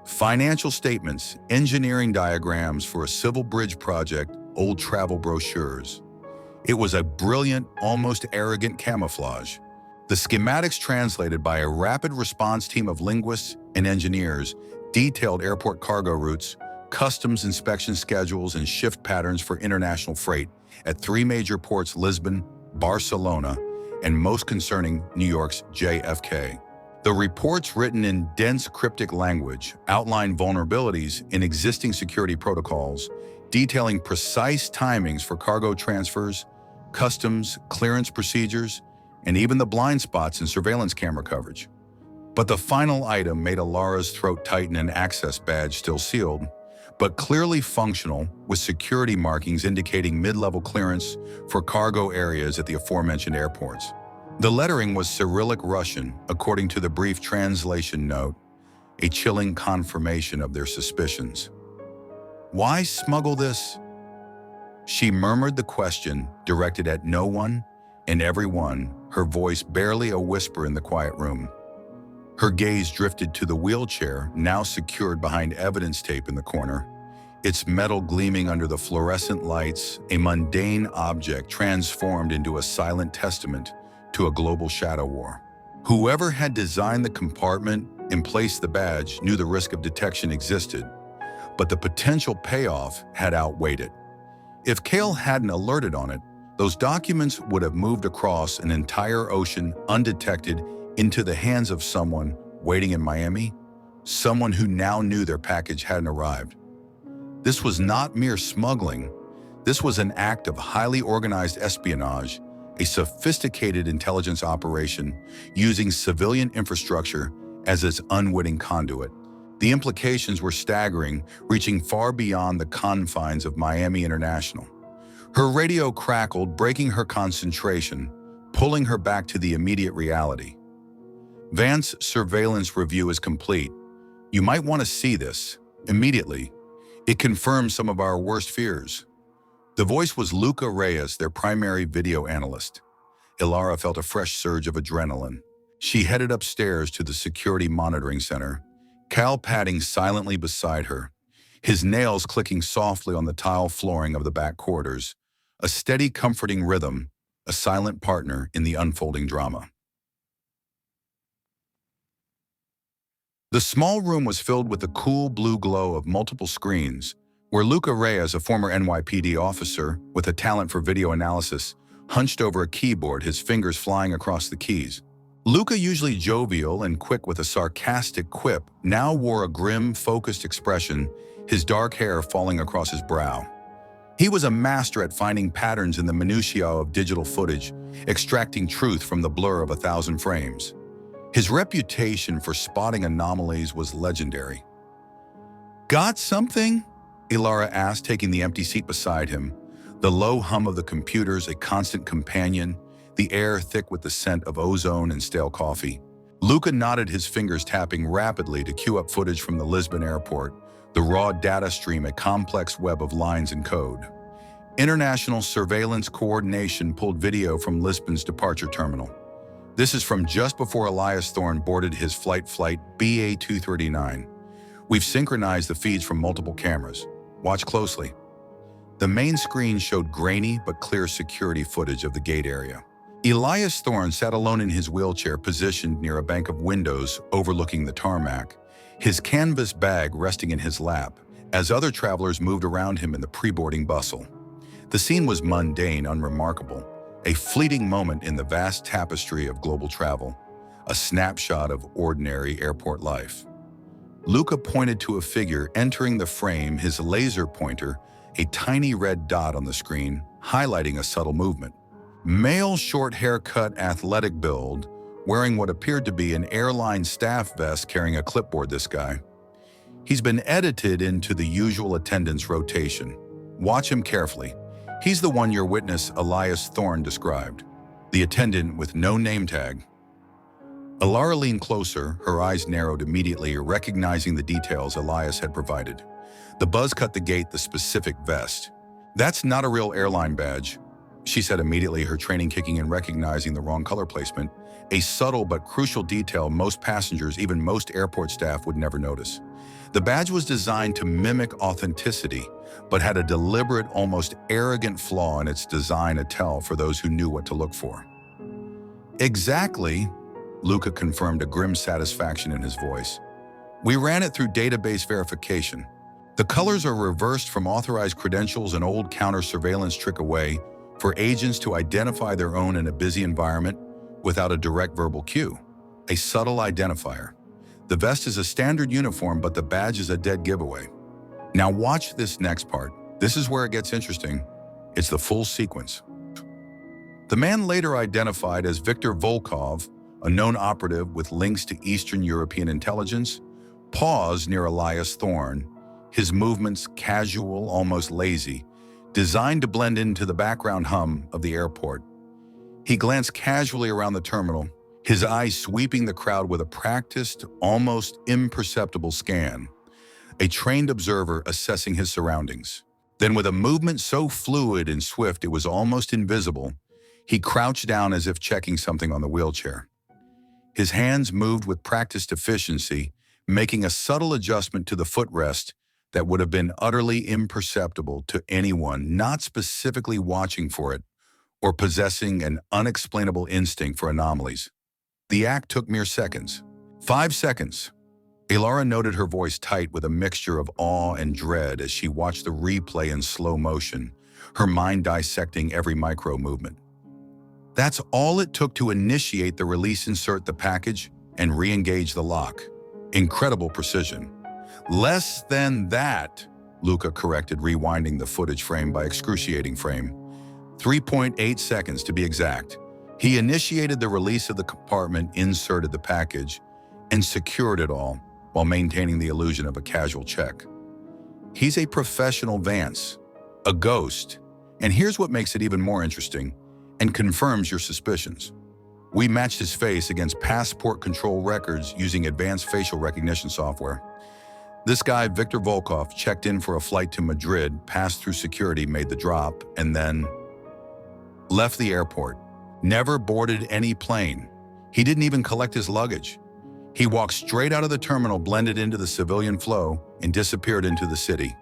Financial statements, engineering diagrams for a civil bridge project, old travel brochures. It was a brilliant, almost arrogant camouflage. The schematics, translated by a rapid response team of linguists and engineers, detailed airport cargo routes, customs inspection schedules, and shift patterns for international freight at 3 major ports: Lisbon, Barcelona, and most concerning, New York's JFK. The reports, written in dense cryptic language, outlined vulnerabilities in existing security protocols, detailing precise timings for cargo transfers, customs, clearance procedures, and even the blind spots in surveillance camera coverage. But the final item made Ilara's throat tighten, an access badge still sealed, but clearly functional, with security markings indicating mid-level clearance for cargo areas at the aforementioned airports. The lettering was Cyrillic Russian, according to the brief translation note, a chilling confirmation of their suspicions. Why smuggle this? She murmured the question, directed at no one and everyone, her voice barely a whisper in the quiet room. Her gaze drifted to the wheelchair, now secured behind evidence tape in the corner, its metal gleaming under the fluorescent lights, a mundane object transformed into a silent testament to a global shadow war. Whoever had designed the compartment and placed the badge knew the risk of detection existed, but the potential payoff had outweighed it. If Cale hadn't alerted on it, those documents would have moved across an entire ocean undetected into the hands of someone waiting in Miami, someone who now knew their package hadn't arrived. This was not mere smuggling. This was an act of highly organized espionage, a sophisticated intelligence operation using civilian infrastructure as its unwitting conduit. The implications were staggering, reaching far beyond the confines of Miami International. Her radio crackled, breaking her concentration, pulling her back to the immediate reality. Vance's surveillance review is complete. You might want to see this immediately. It confirms some of our worst fears. The voice was Luca Reyes, their primary video analyst. Ilara felt a fresh surge of adrenaline. She headed upstairs to the security monitoring center, Cal padding silently beside her, his nails clicking softly on the tile flooring of the back quarters, a steady, comforting rhythm, a silent partner in the unfolding drama. The small room was filled with the cool blue glow of multiple screens, where Luca Reyes, a former NYPD officer with a talent for video analysis, hunched over a keyboard, his fingers flying across the keys. Luca, usually jovial and quick with a sarcastic quip, now wore a grim, focused expression, his dark hair falling across his brow. He was a master at finding patterns in the minutiae of digital footage, extracting truth from the blur of 1,000 frames. His reputation for spotting anomalies was legendary. "Got something?" Ilara asked, taking the empty seat beside him. The low hum of the computers a constant companion, the air thick with the scent of ozone and stale coffee. Luca nodded, his fingers tapping rapidly to cue up footage from the Lisbon airport, the raw data stream a complex web of lines and code. International Surveillance Coordination pulled video from Lisbon's departure terminal. This is from just before Elias Thorne boarded his flight BA-239. We've synchronized the feeds from multiple cameras. Watch closely. The main screen showed grainy but clear security footage of the gate area. Elias Thorne sat alone in his wheelchair, positioned near a bank of windows overlooking the tarmac, his canvas bag resting in his lap, as other travelers moved around him in the pre-boarding bustle. The scene was mundane, unremarkable, a fleeting moment in the vast tapestry of global travel, a snapshot of ordinary airport life. Luca pointed to a figure entering the frame, his laser pointer, a tiny red dot on the screen, highlighting a subtle movement. Male, short haircut, athletic build, wearing what appeared to be an airline staff vest, carrying a clipboard, this guy. He's been edited into the usual attendance rotation. Watch him carefully. He's the one your witness, Elias Thorne, described. The attendant with no name tag. Ilara leaned closer, her eyes narrowed immediately, recognizing the details Elias had provided. The buzz cut the gate, the specific vest. "That's not a real airline badge," she said immediately, her training kicking in, recognizing the wrong color placement, a subtle but crucial detail most passengers, even most airport staff, would never notice. The badge was designed to mimic authenticity, but had a deliberate, almost arrogant flaw in its design, a tell for those who knew what to look for. "Exactly," Luca confirmed, a grim satisfaction in his voice. "We ran it through database verification. The colors are reversed from authorized credentials, an old counter-surveillance trick away for agents to identify their own in a busy environment without a direct verbal cue. A subtle identifier. The vest is a standard uniform, but the badge is a dead giveaway. Now watch this next part. This is where it gets interesting. It's the full sequence." The man, later identified as Viktor Volkov, a known operative with links to Eastern European intelligence, paused near Elias Thorne, his movements casual, almost lazy, designed to blend into the background hum of the airport. He glanced casually around the terminal, his eyes sweeping the crowd with a practiced, almost imperceptible scan, a trained observer assessing his surroundings. Then, with a movement so fluid and swift it was almost invisible, he crouched down as if checking something on the wheelchair. His hands moved with practiced efficiency, making a subtle adjustment to the footrest that would have been utterly imperceptible to anyone not specifically watching for it or possessing an unexplainable instinct for anomalies. The act took mere seconds. 5 seconds. Ilara noted, her voice tight with a mixture of awe and dread as she watched the replay in slow motion, her mind dissecting every micro movement. That's all it took to initiate the release, insert the package, and re-engage the lock. Incredible precision. "Less than that," Luca corrected, rewinding the footage frame by excruciating frame. 3.8 seconds to be exact. He initiated the release of the compartment, inserted the package, and secured it all while maintaining the illusion of a casual check. He's a professional Vance, a ghost, and here's what makes it even more interesting and confirms your suspicions. We matched his face against passport control records using advanced facial recognition software. This guy, Victor Volkov, checked in for a flight to Madrid, passed through security, made the drop, and then left the airport. Never boarded any plane. He didn't even collect his luggage. He walked straight out of the terminal, blended into the civilian flow, and disappeared into the city.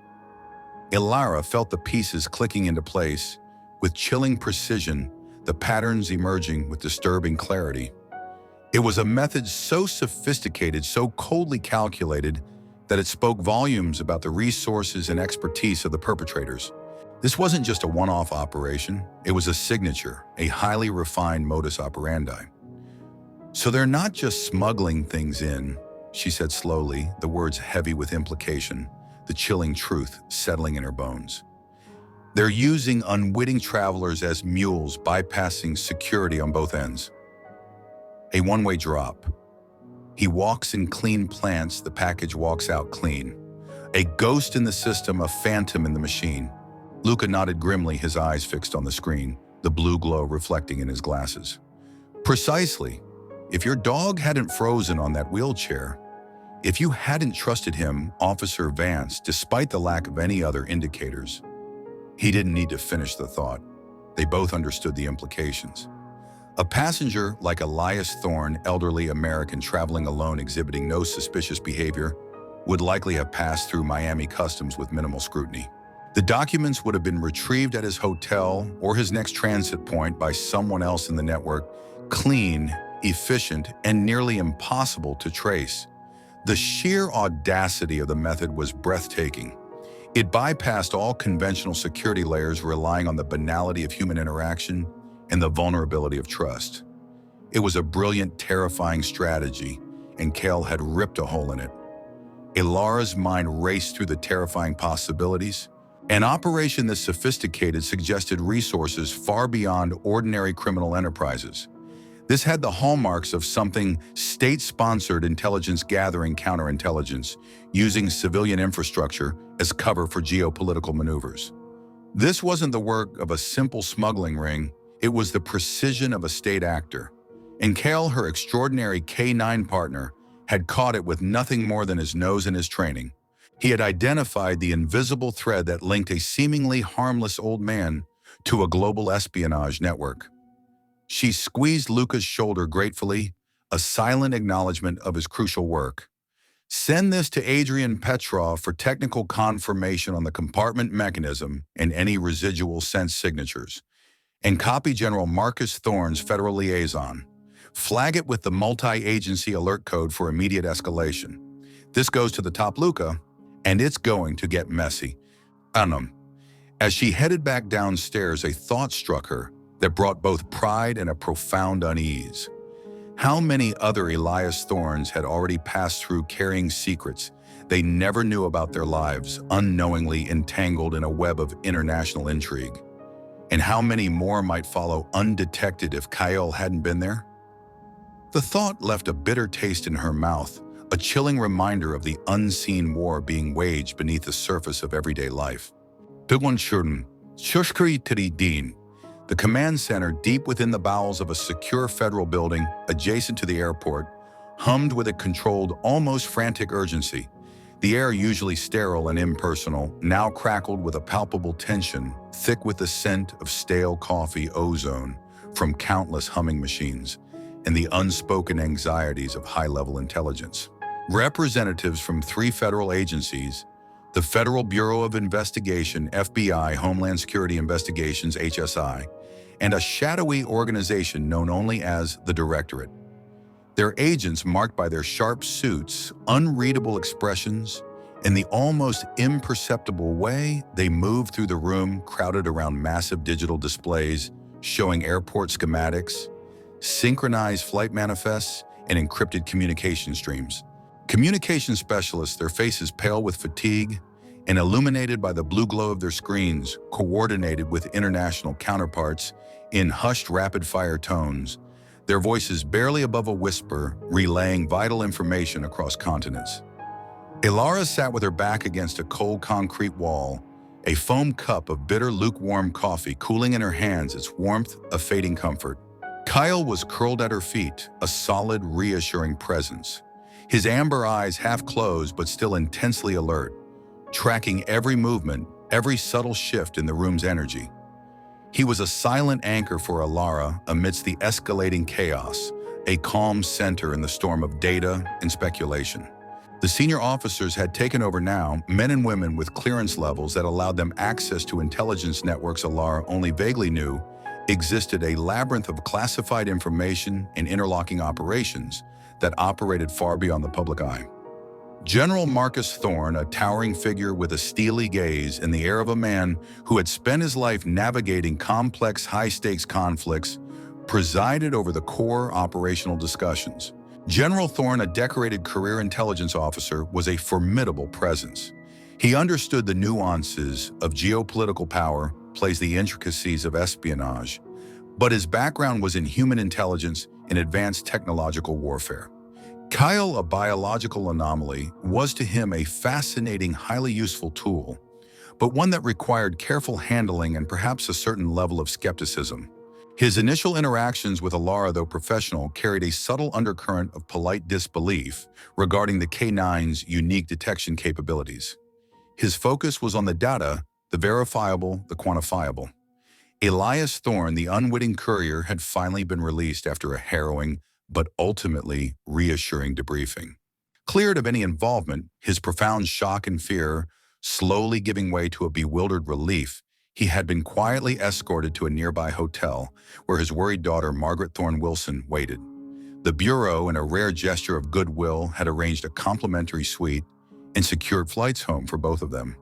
Ilara felt the pieces clicking into place with chilling precision, the patterns emerging with disturbing clarity. It was a method so sophisticated, so coldly calculated, that it spoke volumes about the resources and expertise of the perpetrators. This wasn't just a one-off operation, it was a signature, a highly refined modus operandi. So they're not just smuggling things in, she said slowly, the words heavy with implication, the chilling truth settling in her bones. They're using unwitting travelers as mules, bypassing security on both ends. A one-way drop. He walks in clean plants, the package walks out clean. A ghost in the system, a phantom in the machine. Luca nodded grimly, his eyes fixed on the screen, the blue glow reflecting in his glasses. Precisely. If your dog hadn't frozen on that wheelchair, if you hadn't trusted him, Officer Vance, despite the lack of any other indicators, he didn't need to finish the thought. They both understood the implications. A passenger like Elias Thorne, elderly American traveling alone exhibiting no suspicious behavior, would likely have passed through Miami customs with minimal scrutiny. The documents would have been retrieved at his hotel or his next transit point by someone else in the network, clean, efficient, and nearly impossible to trace. The sheer audacity of the method was breathtaking. It bypassed all conventional security layers, relying on the banality of human interaction and the vulnerability of trust. It was a brilliant, terrifying strategy, and Cale had ripped a hole in it. Ilara's mind raced through the terrifying possibilities. An operation this sophisticated suggested resources far beyond ordinary criminal enterprises. This had the hallmarks of something state-sponsored intelligence gathering counterintelligence, using civilian infrastructure as cover for geopolitical maneuvers. This wasn't the work of a simple smuggling ring, it was the precision of a state actor. And Cale, her extraordinary K-9 partner, had caught it with nothing more than his nose and his training. He had identified the invisible thread that linked a seemingly harmless old man to a global espionage network. She squeezed Luca's shoulder gratefully, a silent acknowledgement of his crucial work. Send this to Adrian Petrov for technical confirmation on the compartment mechanism and any residual sense signatures. And copy General Marcus Thorne's federal liaison. Flag it with the multi-agency alert code for immediate escalation. This goes to the top, Luca, and it's going to get messy. As she headed back downstairs, a thought struck her that brought both pride and a profound unease. How many other Elias Thornes had already passed through carrying secrets they never knew about their lives, unknowingly entangled in a web of international intrigue? And how many more might follow undetected if Kyle hadn't been there? The thought left a bitter taste in her mouth, a chilling reminder of the unseen war being waged beneath the surface of everyday life. The command center, deep within the bowels of a secure federal building adjacent to the airport, hummed with a controlled, almost frantic urgency. The air, usually sterile and impersonal, now crackled with a palpable tension, thick with the scent of stale coffee ozone from countless humming machines, and the unspoken anxieties of high-level intelligence. Representatives from 3 federal agencies, the Federal Bureau of Investigation, FBI, Homeland Security Investigations, HSI, and a shadowy organization known only as the Directorate. Their agents, marked by their sharp suits, unreadable expressions, and the almost imperceptible way they moved through the room, crowded around massive digital displays showing airport schematics, synchronized flight manifests, and encrypted communication streams. Communication specialists, their faces pale with fatigue, and illuminated by the blue glow of their screens, coordinated with international counterparts in hushed rapid-fire tones, their voices barely above a whisper, relaying vital information across continents. Ilara sat with her back against a cold concrete wall, a foam cup of bitter, lukewarm coffee cooling in her hands, its warmth a fading comfort. Kyle was curled at her feet, a solid, reassuring presence. His amber eyes half closed but still intensely alert, tracking every movement, every subtle shift in the room's energy. He was a silent anchor for Ilara amidst the escalating chaos, a calm center in the storm of data and speculation. The senior officers had taken over now, men and women with clearance levels that allowed them access to intelligence networks Ilara only vaguely knew existed, a labyrinth of classified information and interlocking operations that operated far beyond the public eye. General Marcus Thorne, a towering figure with a steely gaze and the air of a man who had spent his life navigating complex, high-stakes conflicts, presided over the core operational discussions. General Thorne, a decorated career intelligence officer, was a formidable presence. He understood the nuances of geopolitical power, plays the intricacies of espionage, but his background was in human intelligence and advanced technological warfare. Kyle, a biological anomaly, was to him a fascinating, highly useful tool, but one that required careful handling and perhaps a certain level of skepticism. His initial interactions with Ilara, though professional, carried a subtle undercurrent of polite disbelief regarding the K9's unique detection capabilities. His focus was on the data, the verifiable, the quantifiable. Elias Thorne, the unwitting courier, had finally been released after a harrowing but ultimately reassuring debriefing. Cleared of any involvement, his profound shock and fear slowly giving way to a bewildered relief, he had been quietly escorted to a nearby hotel where his worried daughter, Margaret Thorne Wilson, waited. The Bureau, in a rare gesture of goodwill, had arranged a complimentary suite and secured flights home for both of them.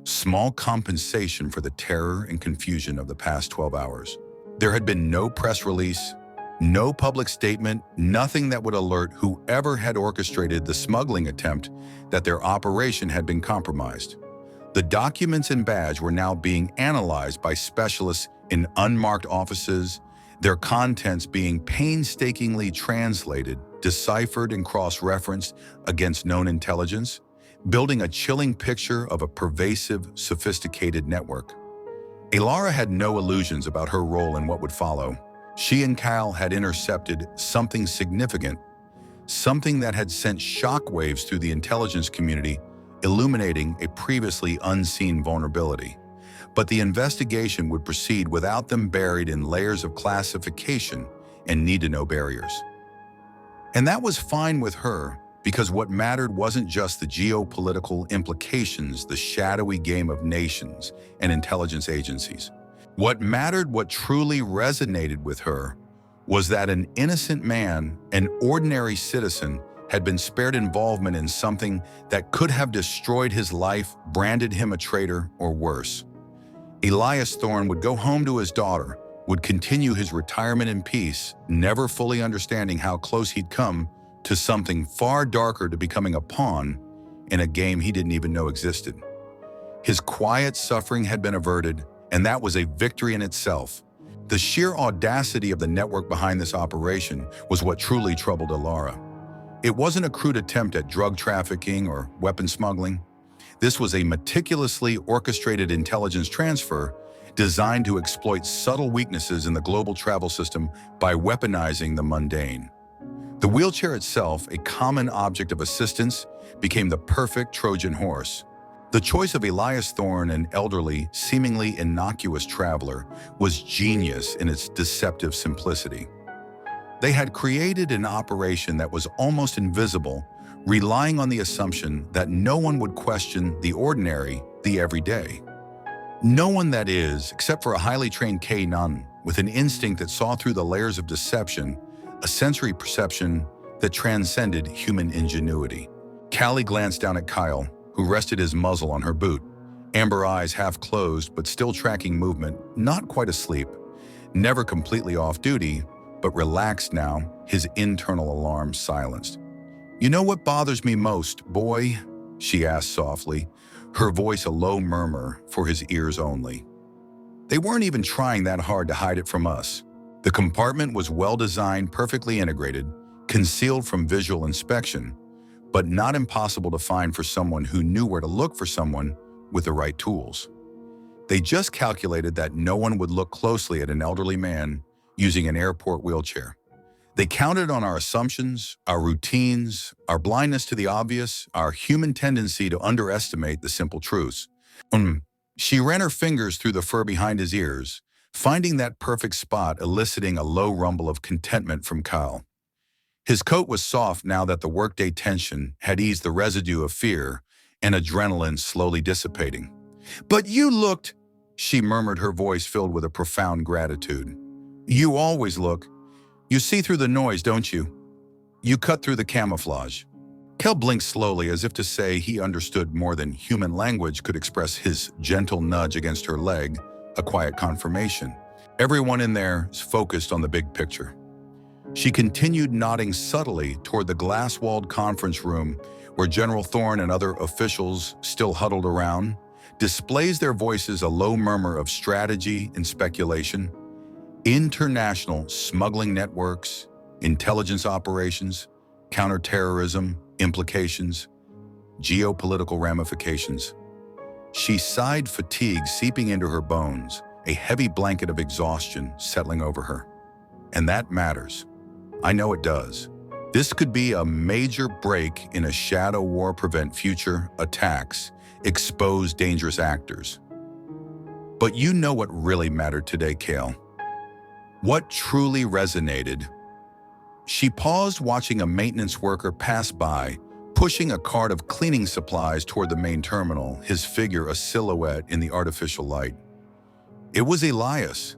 Small compensation for the terror and confusion of the past 12 hours. There had been no press release, no public statement, nothing that would alert whoever had orchestrated the smuggling attempt that their operation had been compromised. The documents and badge were now being analyzed by specialists in unmarked offices, their contents being painstakingly translated, deciphered, and cross-referenced against known intelligence, building a chilling picture of a pervasive, sophisticated network. Ilara had no illusions about her role in what would follow. She and Kyle had intercepted something significant, something that had sent shockwaves through the intelligence community, illuminating a previously unseen vulnerability. But the investigation would proceed without them, buried in layers of classification and need-to-know barriers. And that was fine with her, because what mattered wasn't just the geopolitical implications, the shadowy game of nations and intelligence agencies. What mattered, what truly resonated with her, was that an innocent man, an ordinary citizen, had been spared involvement in something that could have destroyed his life, branded him a traitor, or worse. Elias Thorne would go home to his daughter, would continue his retirement in peace, never fully understanding how close he'd come to something far darker, to becoming a pawn in a game he didn't even know existed. His quiet suffering had been averted, and that was a victory in itself. The sheer audacity of the network behind this operation was what truly troubled Ilara. It wasn't a crude attempt at drug trafficking or weapon smuggling. This was a meticulously orchestrated intelligence transfer designed to exploit subtle weaknesses in the global travel system by weaponizing the mundane. The wheelchair itself, a common object of assistance, became the perfect Trojan horse. The choice of Elias Thorne, an elderly, seemingly innocuous traveler, was genius in its deceptive simplicity. They had created an operation that was almost invisible, relying on the assumption that no one would question the ordinary, the everyday. No one, that is, except for a highly trained K9 with an instinct that saw through the layers of deception, a sensory perception that transcended human ingenuity. Callie glanced down at Kyle, who rested his muzzle on her boot, amber eyes half closed but still tracking movement, not quite asleep, never completely off duty, but relaxed now, his internal alarm silenced. "You know what bothers me most, boy?" she asked softly, her voice a low murmur for his ears only. They weren't even trying that hard to hide it from us. The compartment was well-designed, perfectly integrated, concealed from visual inspection, but not impossible to find for someone who knew where to look for someone with the right tools. They just calculated that no one would look closely at an elderly man using an airport wheelchair. They counted on our assumptions, our routines, our blindness to the obvious, our human tendency to underestimate the simple truths. She ran her fingers through the fur behind his ears, finding that perfect spot, eliciting a low rumble of contentment from Kyle. His coat was soft now that the workday tension had eased, the residue of fear and adrenaline slowly dissipating. "But you looked," she murmured, her voice filled with a profound gratitude. "You always look. You see through the noise, don't you? You cut through the camouflage." Kel blinked slowly as if to say he understood more than human language could express. His gentle nudge against her leg, a quiet confirmation. Everyone in there is focused on the big picture. She continued, nodding subtly toward the glass-walled conference room where General Thorne and other officials still huddled around, displays their voices a low murmur of strategy and speculation. International smuggling networks, intelligence operations, counterterrorism, implications, geopolitical ramifications. She sighed, fatigue seeping into her bones, a heavy blanket of exhaustion settling over her. And that matters. I know it does. This could be a major break in a shadow war, prevent future attacks, expose dangerous actors. But you know what really mattered today, Kale? What truly resonated? She paused, watching a maintenance worker pass by, pushing a cart of cleaning supplies toward the main terminal, his figure a silhouette in the artificial light. It was Elias.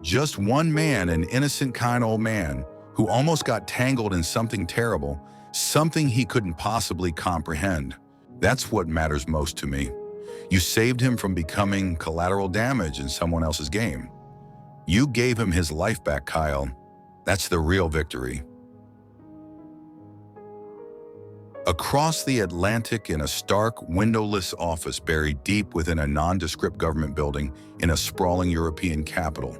Just one man, an innocent, kind old man, who almost got tangled in something terrible, something he couldn't possibly comprehend. That's what matters most to me. You saved him from becoming collateral damage in someone else's game. You gave him his life back, Kyle. That's the real victory. Across the Atlantic, in a stark, windowless office buried deep within a nondescript government building in a sprawling European capital,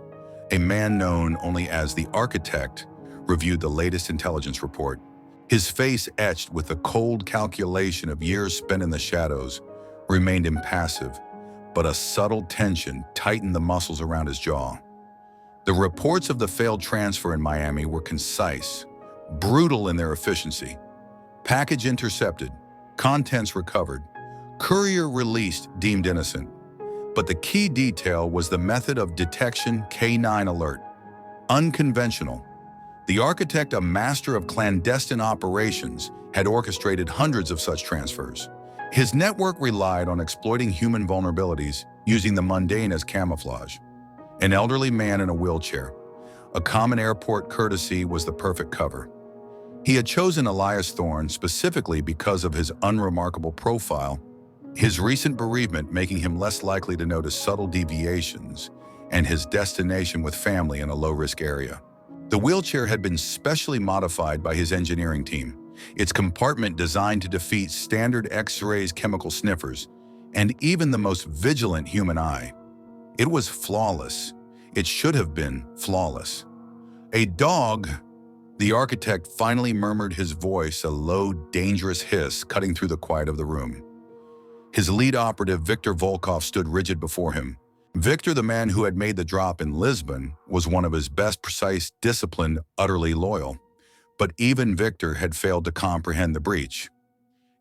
a man known only as the Architect reviewed the latest intelligence report. His face, etched with the cold calculation of years spent in the shadows, remained impassive, but a subtle tension tightened the muscles around his jaw. The reports of the failed transfer in Miami were concise, brutal in their efficiency. Package intercepted, contents recovered, courier released, deemed innocent. But the key detail was the method of detection, K9 alert. Unconventional. The Architect, a master of clandestine operations, had orchestrated hundreds of such transfers. His network relied on exploiting human vulnerabilities, using the mundane as camouflage. An elderly man in a wheelchair. A common airport courtesy was the perfect cover. He had chosen Elias Thorne specifically because of his unremarkable profile, his recent bereavement making him less likely to notice subtle deviations, and his destination with family in a low-risk area. The wheelchair had been specially modified by his engineering team, its compartment designed to defeat standard X-rays, chemical sniffers, and even the most vigilant human eye. It was flawless. It should have been flawless. "A dog," the Architect finally murmured, his voice a low, dangerous hiss cutting through the quiet of the room. His lead operative, Victor Volkov, stood rigid before him. Victor, the man who had made the drop in Lisbon, was one of his best, precise, disciplined, utterly loyal. But even Victor had failed to comprehend the breach.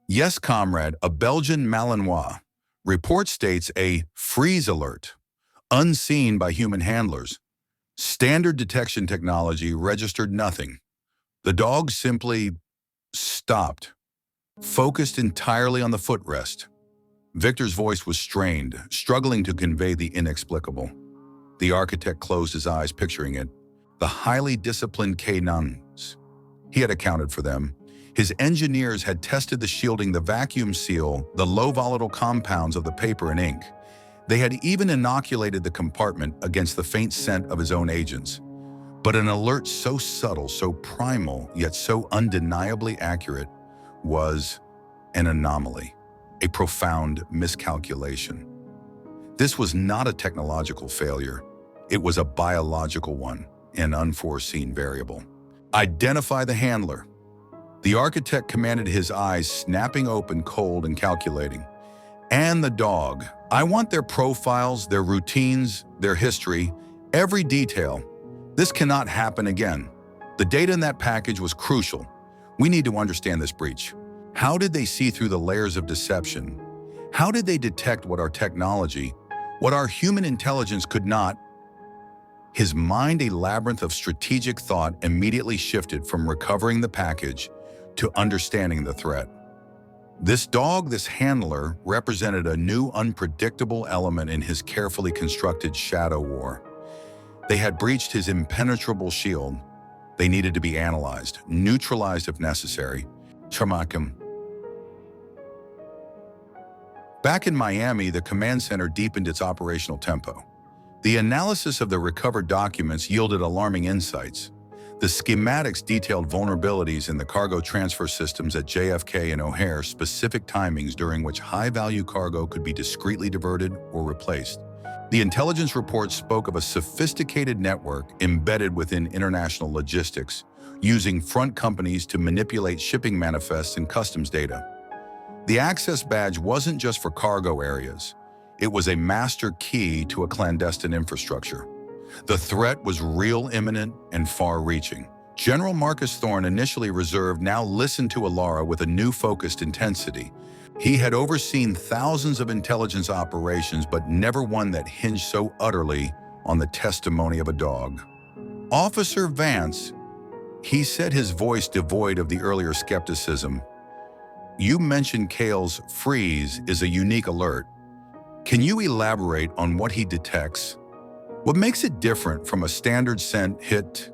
"Yes, comrade, a Belgian Malinois. Report states a freeze alert. Unseen by human handlers. Standard detection technology registered nothing. The dog simply stopped, focused entirely on the footrest." Victor's voice was strained, struggling to convey the inexplicable. The Architect closed his eyes, picturing it. The highly disciplined K9s. He had accounted for them. His engineers had tested the shielding, the vacuum seal, the low volatile compounds of the paper and ink. They had even inoculated the compartment against the faint scent of his own agents. But an alert so subtle, so primal, yet so undeniably accurate, was an anomaly. a profound miscalculation. This was not a technological failure. It was a biological one, an unforeseen variable. Identify the handler. The architect commanded, his eyes snapping open, cold and calculating. And the dog. I want their profiles, their routines, their history, every detail. This cannot happen again. The data in that package was crucial. We need to understand this breach. How did they see through the layers of deception? How did they detect what our technology, what our human intelligence could not? His mind, a labyrinth of strategic thought, immediately shifted from recovering the package to understanding the threat. This dog, this handler, represented a new, unpredictable element in his carefully constructed shadow war. They had breached his impenetrable shield. They needed to be analyzed, neutralized if necessary. Chamakum. Back in Miami, the command center deepened its operational tempo. The analysis of the recovered documents yielded alarming insights. The schematics detailed vulnerabilities in the cargo transfer systems at JFK and O'Hare, specific timings during which high-value cargo could be discreetly diverted or replaced. The intelligence report spoke of a sophisticated network embedded within international logistics, using front companies to manipulate shipping manifests and customs data. The access badge wasn't just for cargo areas. It was a master key to a clandestine infrastructure. The threat was real, imminent, and far-reaching. General Marcus Thorne, initially reserved, now listened to Alara with a new focused intensity. He had overseen thousands of intelligence operations, but never one that hinged so utterly on the testimony of a dog. "Officer Vance," he said, his voice devoid of the earlier skepticism, "you mentioned Cale's freeze is a unique alert. Can you elaborate on what he detects? What makes it different from a standard scent hit?"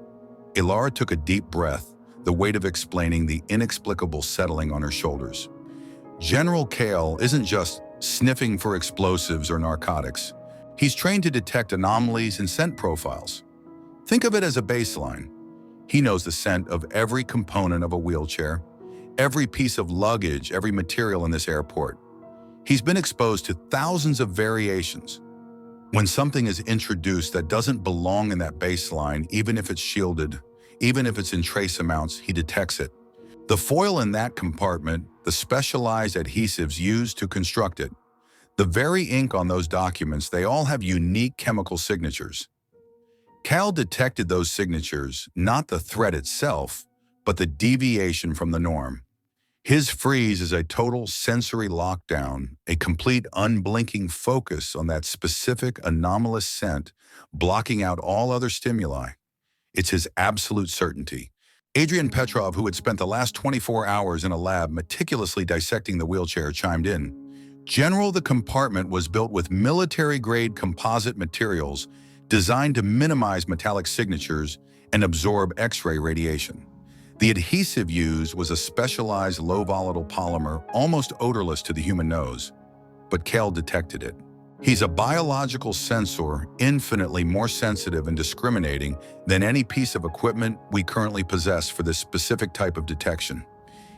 Alara took a deep breath, the weight of explaining the inexplicable settling on her shoulders. "General Cale isn't just sniffing for explosives or narcotics. He's trained to detect anomalies in scent profiles. Think of it as a baseline. He knows the scent of every component of a wheelchair, every piece of luggage, every material in this airport. He's been exposed to thousands of variations. When something is introduced that doesn't belong in that baseline, even if it's shielded, even if it's in trace amounts, he detects it. The foil in that compartment, the specialized adhesives used to construct it, the very ink on those documents, they all have unique chemical signatures. Cal detected those signatures, not the threat itself, but the deviation from the norm. His freeze is a total sensory lockdown, a complete unblinking focus on that specific anomalous scent, blocking out all other stimuli. It's his absolute certainty. Adrian Petrov, who had spent the last 24 hours in a lab meticulously dissecting the wheelchair, chimed in. "General, the compartment was built with military-grade composite materials designed to minimize metallic signatures and absorb X-ray radiation. The adhesive used was a specialized low-volatile polymer, almost odorless to the human nose. But Cal detected it. He's a biological sensor, infinitely more sensitive and discriminating than any piece of equipment we currently possess for this specific type of detection.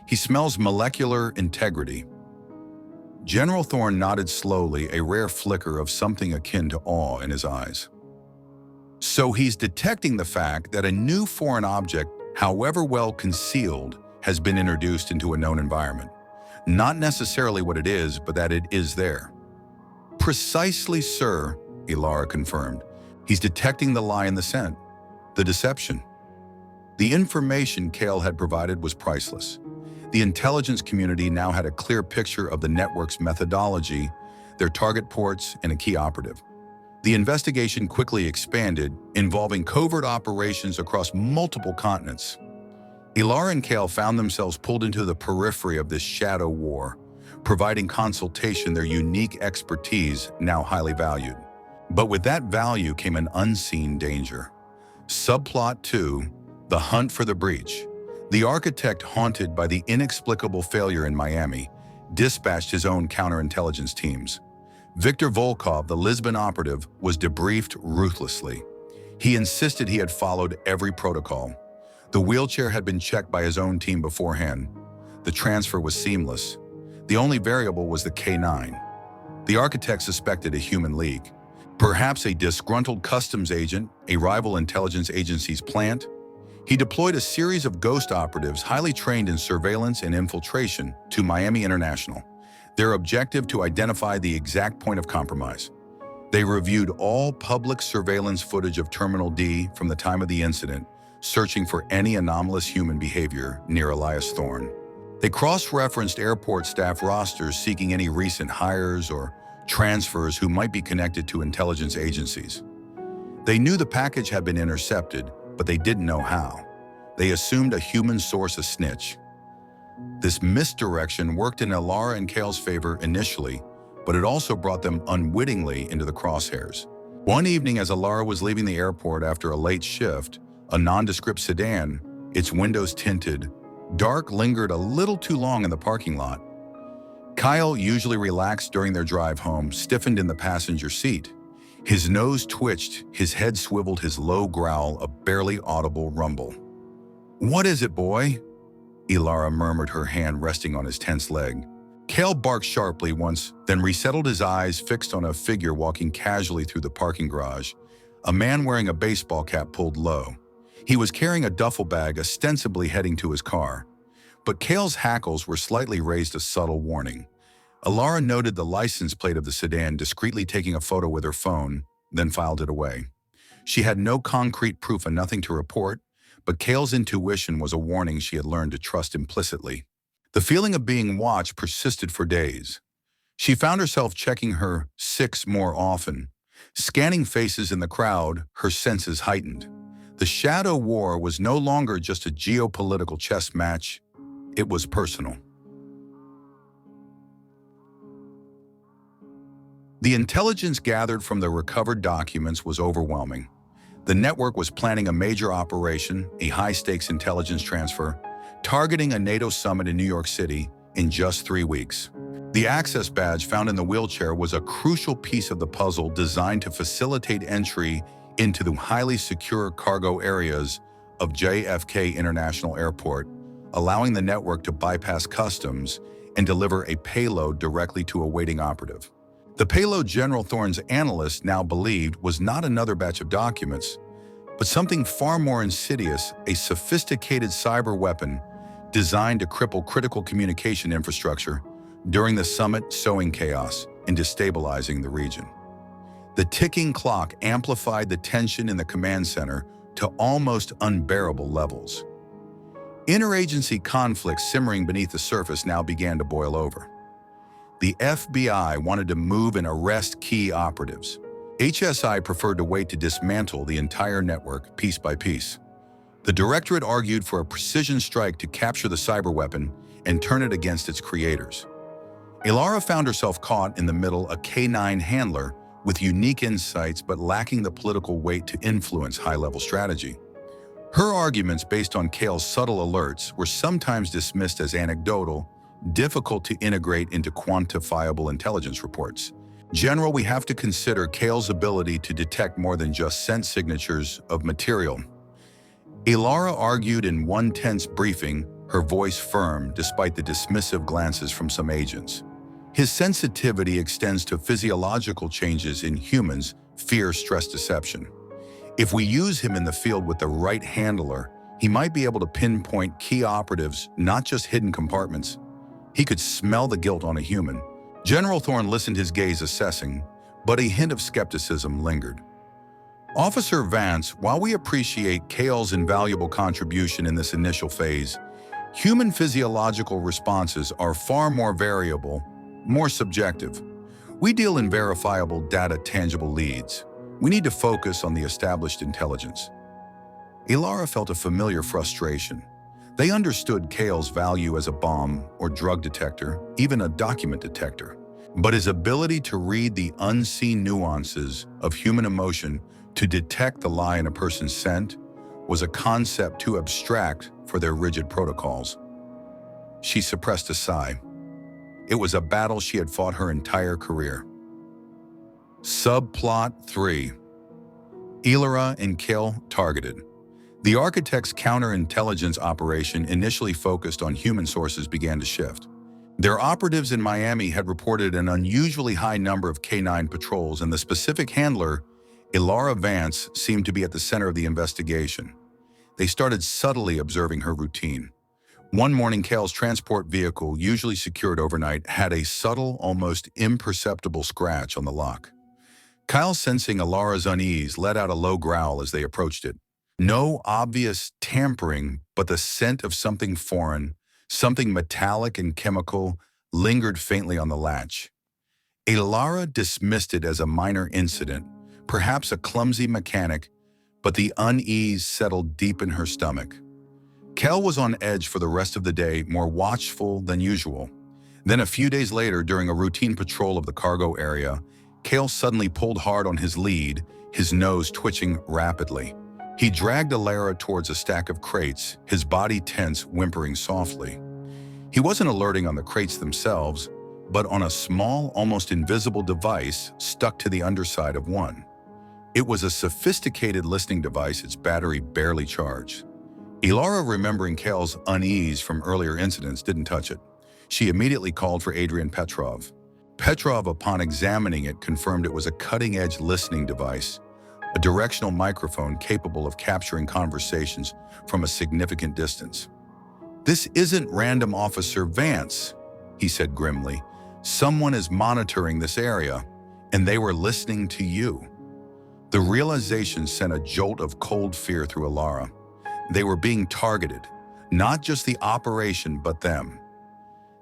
He smells molecular integrity." General Thorne nodded slowly, a rare flicker of something akin to awe in his eyes. "So he's detecting the fact that a new foreign object, however well concealed, has been introduced into a known environment. Not necessarily what it is, but that it is there." "Precisely, sir," Alara confirmed. "He's detecting the lie in the scent, the deception." The information Cale had provided was priceless. The intelligence community now had a clear picture of the network's methodology, their target ports, and a key operative. The investigation quickly expanded, involving covert operations across multiple continents. Alara and Cale found themselves pulled into the periphery of this shadow war, providing consultation, their unique expertise now highly valued. But with that value came an unseen danger. Subplot 2, the hunt for the breach. The architect, haunted by the inexplicable failure in Miami, dispatched his own counterintelligence teams. Viktor Volkov, the Lisbon operative, was debriefed ruthlessly. He insisted he had followed every protocol. The wheelchair had been checked by his own team beforehand. The transfer was seamless. The only variable was the K9. The architect suspected a human leak, perhaps a disgruntled customs agent, a rival intelligence agency's plant. He deployed a series of ghost operatives highly trained in surveillance and infiltration to Miami International, their objective to identify the exact point of compromise. They reviewed all public surveillance footage of Terminal D from the time of the incident, searching for any anomalous human behavior near Elias Thorne. They cross-referenced airport staff rosters seeking any recent hires or transfers who might be connected to intelligence agencies. They knew the package had been intercepted, but they didn't know how. They assumed a human source a snitch. This misdirection worked in Ilara and Cale's favor initially, but it also brought them unwittingly into the crosshairs. One evening as Ilara was leaving the airport after a late shift, a nondescript sedan, its windows tinted, dark, lingered a little too long in the parking lot. Kyle, usually relaxed during their drive home, stiffened in the passenger seat. His nose twitched, his head swiveled, his low growl a barely audible rumble. "What is it, boy?" Ilara murmured, her hand resting on his tense leg. Cale barked sharply once, then resettled, his eyes fixed on a figure walking casually through the parking garage, a man wearing a baseball cap pulled low. He was carrying a duffel bag, ostensibly heading to his car. But Cale's hackles were slightly raised, a subtle warning. Ilara noted the license plate of the sedan, discreetly taking a photo with her phone, then filed it away. She had no concrete proof and nothing to report, but Cale's intuition was a warning she had learned to trust implicitly. The feeling of being watched persisted for days. She found herself checking her 6 more often. Scanning faces in the crowd, her senses heightened. The shadow war was no longer just a geopolitical chess match, it was personal. The intelligence gathered from the recovered documents was overwhelming. The network was planning a major operation, a high-stakes intelligence transfer, targeting a NATO summit in New York City in just 3 weeks. The access badge found in the wheelchair was a crucial piece of the puzzle designed to facilitate entry into the highly secure cargo areas of JFK International Airport, allowing the network to bypass customs and deliver a payload directly to a waiting operative. The payload General Thorne's analyst now believed was not another batch of documents, but something far more insidious, a sophisticated cyber weapon designed to cripple critical communication infrastructure during the summit, sowing chaos and destabilizing the region. The ticking clock amplified the tension in the command center to almost unbearable levels. Interagency conflicts simmering beneath the surface now began to boil over. The FBI wanted to move and arrest key operatives. HSI preferred to wait to dismantle the entire network piece by piece. The Directorate argued for a precision strike to capture the cyber weapon and turn it against its creators. Ilara found herself caught in the middle, a K9 handler with unique insights but lacking the political weight to influence high-level strategy. Her arguments, based on Cale's subtle alerts, were sometimes dismissed as anecdotal, difficult to integrate into quantifiable intelligence reports. General, we have to consider Cale's ability to detect more than just scent signatures of material. Ilara argued in one tense briefing, her voice firm despite the dismissive glances from some agents. His sensitivity extends to physiological changes in humans, fear, stress, deception. If we use him in the field with the right handler, he might be able to pinpoint key operatives, not just hidden compartments. He could smell the guilt on a human. General Thorne listened, his gaze assessing, but a hint of skepticism lingered. Officer Vance, while we appreciate Cale's invaluable contribution in this initial phase, human physiological responses are far more variable, more subjective. We deal in verifiable data, tangible leads. We need to focus on the established intelligence. Ilara felt a familiar frustration. They understood Cale's value as a bomb or drug detector, even a document detector. But his ability to read the unseen nuances of human emotion, to detect the lie in a person's scent, was a concept too abstract for their rigid protocols. She suppressed a sigh. It was a battle she had fought her entire career. Subplot 3. Ilara and Cale targeted. The architect's counterintelligence operation, initially focused on human sources, began to shift. Their operatives in Miami had reported an unusually high number of K-9 patrols, and the specific handler, Ilara Vance, seemed to be at the center of the investigation. They started subtly observing her routine. One morning, Cale's transport vehicle, usually secured overnight, had a subtle, almost imperceptible scratch on the lock. Kyle, sensing Ilara's unease, let out a low growl as they approached it. No obvious tampering, but the scent of something foreign, something metallic and chemical, lingered faintly on the latch. Ilara dismissed it as a minor incident, perhaps a clumsy mechanic, but the unease settled deep in her stomach. Kel was on edge for the rest of the day, more watchful than usual. Then a few days later, during a routine patrol of the cargo area, Cale suddenly pulled hard on his lead, his nose twitching rapidly. He dragged Ilara towards a stack of crates, his body tense, whimpering softly. He wasn't alerting on the crates themselves, but on a small, almost invisible device stuck to the underside of one. It was a sophisticated listening device, its battery barely charged. Ilara, remembering Cale's unease from earlier incidents, didn't touch it. She immediately called for Adrian Petrov. Petrov, upon examining it, confirmed it was a cutting-edge listening device, a directional microphone capable of capturing conversations from a significant distance. "This isn't Random Officer Vance," he said grimly. "Someone is monitoring this area, and they were listening to you." The realization sent a jolt of cold fear through Ilara. They were being targeted, not just the operation, but them.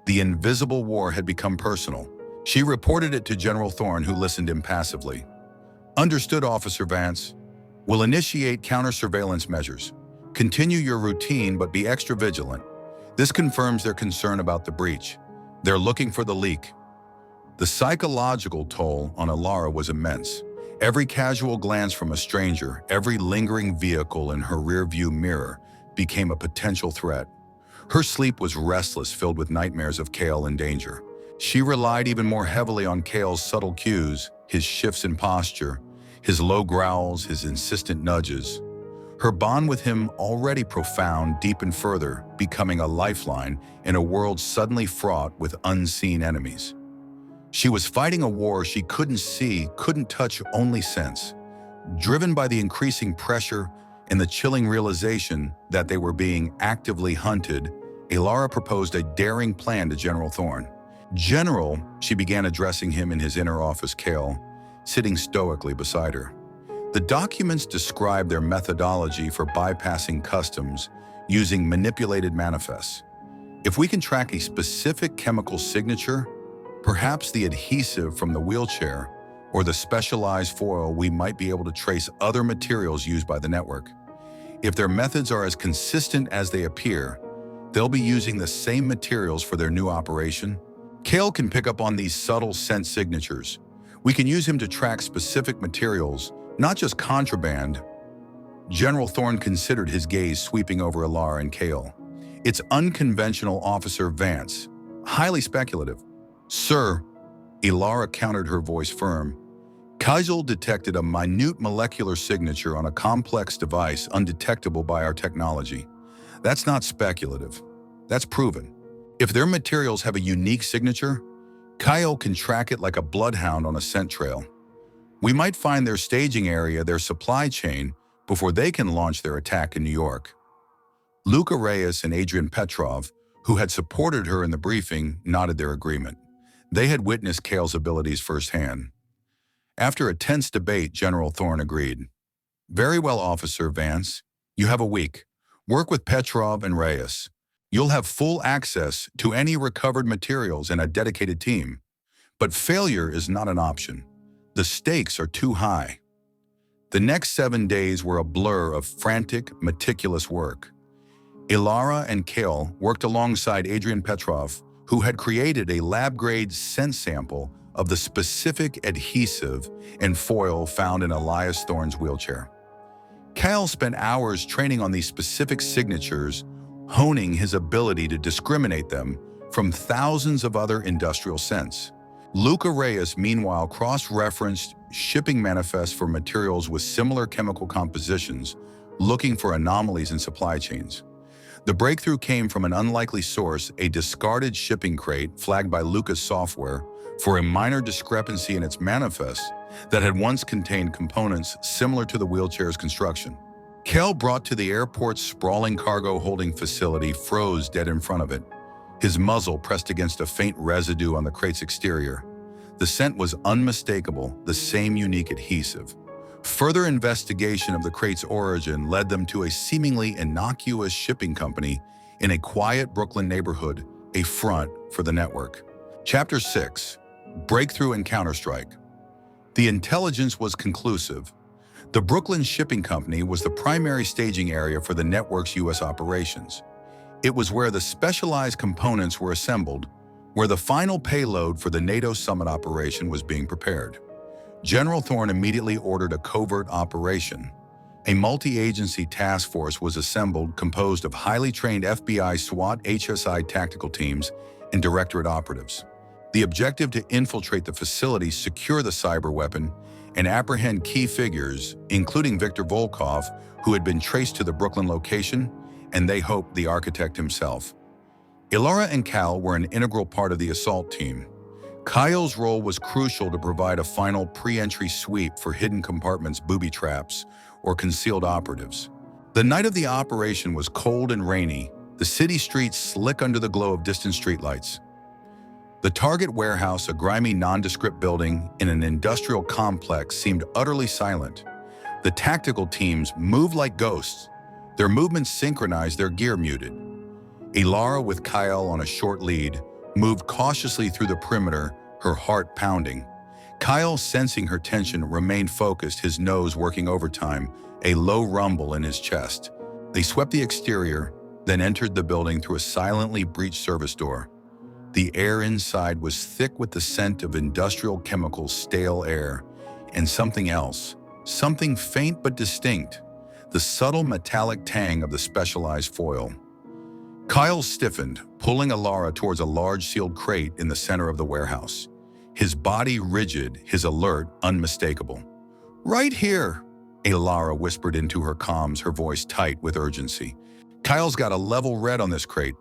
The invisible war had become personal. She reported it to General Thorne, who listened impassively. "Understood, Officer Vance. We'll initiate counter-surveillance measures. Continue your routine, but be extra vigilant. This confirms their concern about the breach. They're looking for the leak." The psychological toll on Ilara was immense. Every casual glance from a stranger, every lingering vehicle in her rearview mirror became a potential threat. Her sleep was restless, filled with nightmares of Cale in danger. She relied even more heavily on Cale's subtle cues, his shifts in posture, his low growls, his insistent nudges. Her bond with him, already profound, deepened further, becoming a lifeline in a world suddenly fraught with unseen enemies. She was fighting a war she couldn't see, couldn't touch, only sense. Driven by the increasing pressure and the chilling realization that they were being actively hunted, Ilara proposed a daring plan to General Thorne. "General," she began, addressing him in his inner office, Cale, sitting stoically beside her. "The documents describe their methodology for bypassing customs using manipulated manifests. If we can track a specific chemical signature, perhaps the adhesive from the wheelchair or the specialized foil, we might be able to trace other materials used by the network. If their methods are as consistent as they appear, they'll be using the same materials for their new operation. Cale can pick up on these subtle scent signatures. We can use him to track specific materials, not just contraband." General Thorne considered, his gaze sweeping over Ilara and Cale. "It's unconventional, Officer Vance. Highly speculative." "Sir," Ilara countered, her voice firm, "Kaizel detected a minute molecular signature on a complex device undetectable by our technology. That's not speculative. That's proven. If their materials have a unique signature, Kyle can track it like a bloodhound on a scent trail. We might find their staging area, their supply chain, before they can launch their attack in New York." Luca Reyes and Adrian Petrov, who had supported her in the briefing, nodded their agreement. They had witnessed Cale's abilities firsthand. After a tense debate, General Thorne agreed. "Very well, Officer Vance. You have a week. Work with Petrov and Reyes. You'll have full access to any recovered materials and a dedicated team. But failure is not an option. The stakes are too high." The next 7 days were a blur of frantic, meticulous work. Ilara and Cale worked alongside Adrian Petrov, who had created a lab-grade scent sample of the specific adhesive and foil found in Elias Thorne's wheelchair. Cale spent hours training on these specific signatures, honing his ability to discriminate them from thousands of other industrial scents. Luca Reyes, meanwhile, cross-referenced shipping manifests for materials with similar chemical compositions, looking for anomalies in supply chains. The breakthrough came from an unlikely source, a discarded shipping crate flagged by Lucas Software for a minor discrepancy in its manifest that had once contained components similar to the wheelchair's construction. Kel, brought to the airport's sprawling cargo holding facility, froze dead in front of it, his muzzle pressed against a faint residue on the crate's exterior. The scent was unmistakable, the same unique adhesive. Further investigation of the crate's origin led them to a seemingly innocuous shipping company in a quiet Brooklyn neighborhood, a front for the network. Chapter 6. Breakthrough and Counterstrike. The intelligence was conclusive. The Brooklyn Shipping Company was the primary staging area for the network's U.S. operations. It was where the specialized components were assembled, where the final payload for the NATO summit operation was being prepared. General Thorne immediately ordered a covert operation. A multi-agency task force was assembled composed of highly trained FBI, SWAT, HSI tactical teams, and directorate operatives. The objective to infiltrate the facility, secure the cyber weapon, and apprehend key figures, including Viktor Volkov, who had been traced to the Brooklyn location, and they hoped the architect himself. Ilara and Cal were an integral part of the assault team. Kyle's role was crucial to provide a final pre-entry sweep for hidden compartments, booby traps, or concealed operatives. The night of the operation was cold and rainy, the city streets slick under the glow of distant streetlights. The target warehouse, a grimy, nondescript building in an industrial complex, seemed utterly silent. The tactical teams moved like ghosts, their movements synchronized, their gear muted. Ilara, with Kyle on a short lead, moved cautiously through the perimeter, her heart pounding. Kyle, sensing her tension, remained focused, his nose working overtime, a low rumble in his chest. They swept the exterior, then entered the building through a silently breached service door. The air inside was thick with the scent of industrial chemicals, stale air, and something else, something faint but distinct, the subtle metallic tang of the specialized foil. Kyle stiffened, pulling Ilara towards a large sealed crate in the center of the warehouse. His body rigid, his alert unmistakable. "Right here," Ilara whispered into her comms, her voice tight with urgency. "Kyle's got a level red on this crate.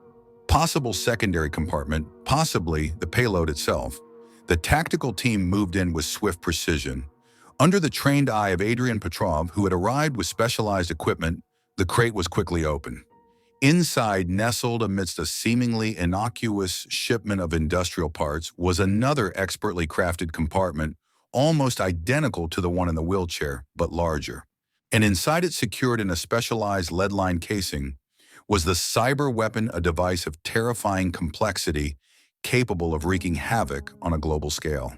Possible secondary compartment, possibly the payload itself." The tactical team moved in with swift precision. Under the trained eye of Adrian Petrov, who had arrived with specialized equipment, the crate was quickly opened. Inside, nestled amidst a seemingly innocuous shipment of industrial parts, was another expertly crafted compartment, almost identical to the one in the wheelchair, but larger. And inside it, secured in a specialized lead-lined casing, was the cyber weapon, a device of terrifying complexity, capable of wreaking havoc on a global scale.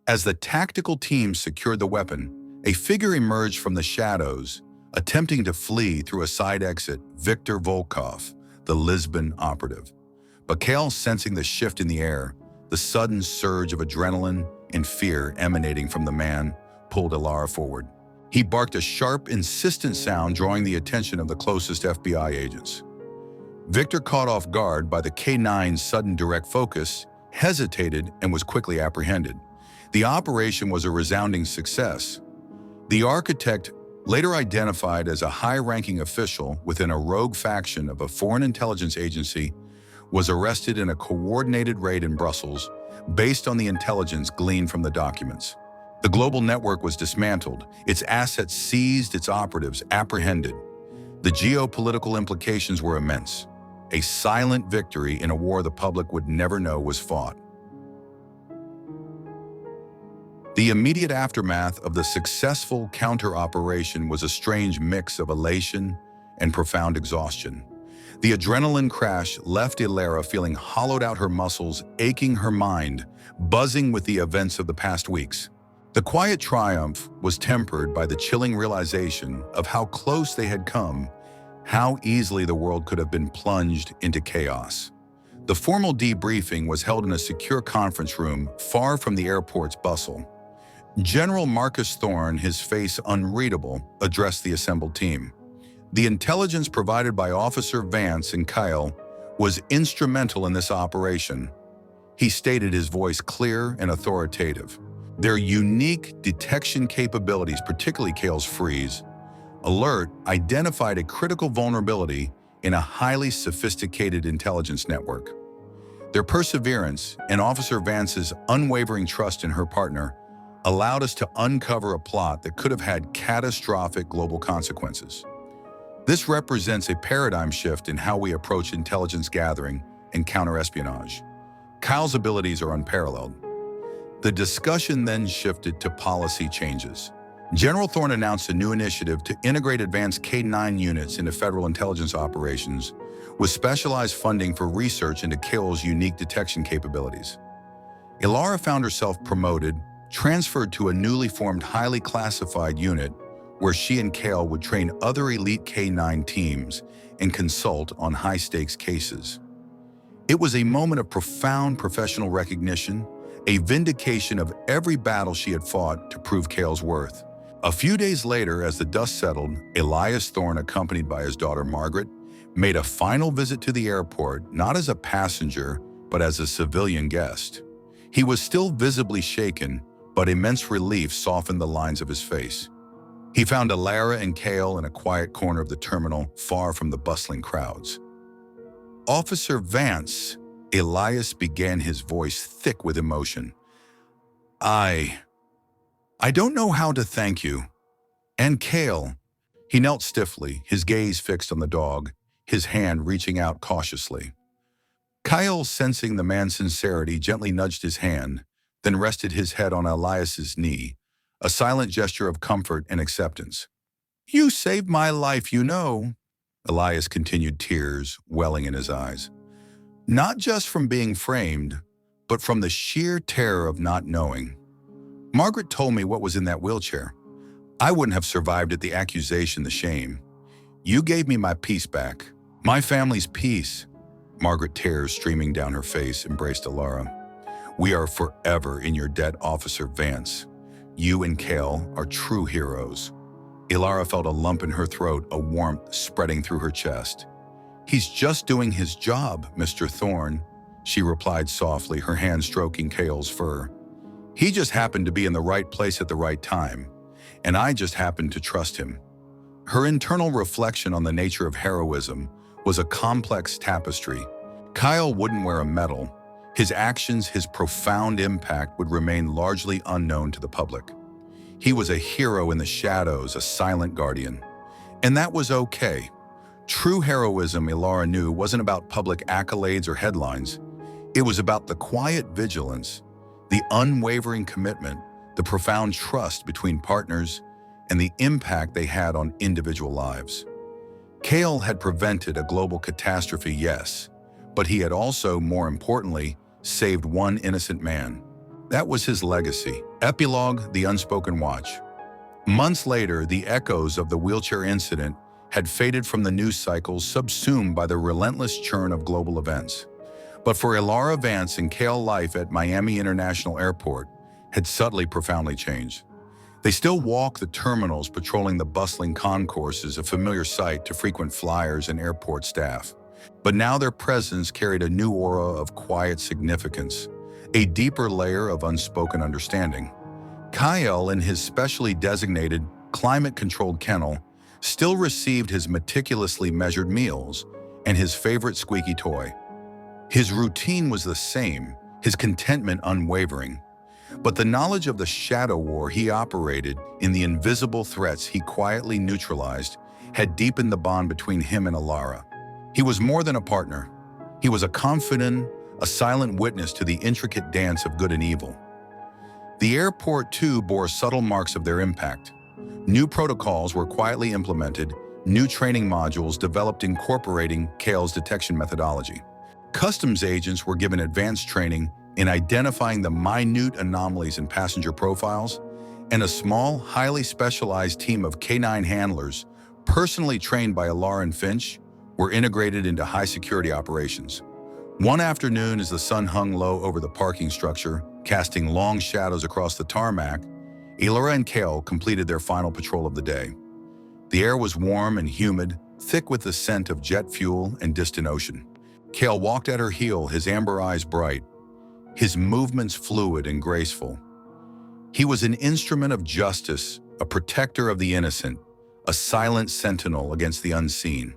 As the tactical team secured the weapon, a figure emerged from the shadows, attempting to flee through a side exit, Viktor Volkov, the Lisbon operative. But Kale, sensing the shift in the air, the sudden surge of adrenaline and fear emanating from the man, pulled Ilara forward. He barked a sharp, insistent sound, drawing the attention of the closest FBI agents. Viktor, caught off guard by the K-9's sudden direct focus, hesitated and was quickly apprehended. The operation was a resounding success. The architect, later identified as a high-ranking official within a rogue faction of a foreign intelligence agency, was arrested in a coordinated raid in Brussels based on the intelligence gleaned from the documents. The global network was dismantled, its assets seized, its operatives apprehended. The geopolitical implications were immense. A silent victory in a war the public would never know was fought. The immediate aftermath of the successful counter-operation was a strange mix of elation and profound exhaustion. The adrenaline crash left Ilara feeling hollowed out, her muscles aching, her mind buzzing with the events of the past weeks. The quiet triumph was tempered by the chilling realization of how close they had come, how easily the world could have been plunged into chaos. The formal debriefing was held in a secure conference room far from the airport's bustle. General Marcus Thorne, his face unreadable, addressed the assembled team. The intelligence provided by Officer Vance and Kyle was instrumental in this operation. He stated, his voice clear and authoritative. Their unique detection capabilities, particularly Kyle's freeze alert, identified a critical vulnerability in a highly sophisticated intelligence network. Their perseverance and Officer Vance's unwavering trust in her partner allowed us to uncover a plot that could have had catastrophic global consequences. This represents a paradigm shift in how we approach intelligence gathering and counterespionage. Kyle's abilities are unparalleled. The discussion then shifted to policy changes. General Thorne announced a new initiative to integrate advanced K-9 units into federal intelligence operations, with specialized funding for research into Kale's unique detection capabilities. Ilara found herself promoted, transferred to a newly formed highly classified unit where she and Kale would train other elite K-9 teams and consult on high-stakes cases. It was a moment of profound professional recognition, a vindication of every battle she had fought to prove Kale's worth. A few days later, as the dust settled, Elias Thorne, accompanied by his daughter Margaret, made a final visit to the airport, not as a passenger, but as a civilian guest. He was still visibly shaken, but immense relief softened the lines of his face. He found Ilara and Kale in a quiet corner of the terminal, far from the bustling crowds. "Officer Vance," Elias began, his voice thick with emotion. I don't know how to thank you. And Kale." He knelt stiffly, his gaze fixed on the dog, his hand reaching out cautiously. Kyle, sensing the man's sincerity, gently nudged his hand, then rested his head on Elias's knee, a silent gesture of comfort and acceptance. "You saved my life, you know," Elias continued, tears welling in his eyes. "Not just from being framed, but from the sheer terror of not knowing. Margaret told me what was in that wheelchair. I wouldn't have survived it, the accusation, the shame. You gave me my peace back, my family's peace." Margaret, tears streaming down her face, embraced Ilara. "We are forever in your debt, Officer Vance. You and Kale are true heroes." Ilara felt a lump in her throat, a warmth spreading through her chest. "He's just doing his job, Mr. Thorne," she replied softly, her hand stroking Kale's fur. "He just happened to be in the right place at the right time, and I just happened to trust him." Her internal reflection on the nature of heroism was a complex tapestry. Kyle wouldn't wear a medal. His actions, his profound impact would remain largely unknown to the public. He was a hero in the shadows, a silent guardian. And that was okay. True heroism, Ilara knew, wasn't about public accolades or headlines. It was about the quiet vigilance, the unwavering commitment, the profound trust between partners, and the impact they had on individual lives. Kale had prevented a global catastrophe, yes, but he had also, more importantly, saved one innocent man. That was his legacy. Epilogue: the unspoken watch. Months later, the echoes of the wheelchair incident had faded from the news cycles, subsumed by the relentless churn of global events. But for Ilara Vance and Kale, life at Miami International Airport had subtly, profoundly changed. They still walk the terminals, patrolling the bustling concourses, a familiar sight to frequent flyers and airport staff. But now their presence carried a new aura of quiet significance, a deeper layer of unspoken understanding. Kyle, in his specially designated, climate-controlled kennel, still received his meticulously measured meals and his favorite squeaky toy. His routine was the same, his contentment unwavering. But the knowledge of the shadow war he operated in, the invisible threats he quietly neutralized, had deepened the bond between him and Ilara. He was more than a partner. He was a confidant, a silent witness to the intricate dance of good and evil. The airport, too, bore subtle marks of their impact. New protocols were quietly implemented, new training modules developed incorporating Kale's detection methodology. Customs agents were given advanced training in identifying the minute anomalies in passenger profiles, and a small, highly specialized team of K-9 handlers, personally trained by Ilara and Finch, were integrated into high-security operations. One afternoon, as the sun hung low over the parking structure, casting long shadows across the tarmac, Ilara and Kale completed their final patrol of the day. The air was warm and humid, thick with the scent of jet fuel and distant ocean. Kale walked at her heel, his amber eyes bright, his movements fluid and graceful. He was an instrument of justice, a protector of the innocent, a silent sentinel against the unseen.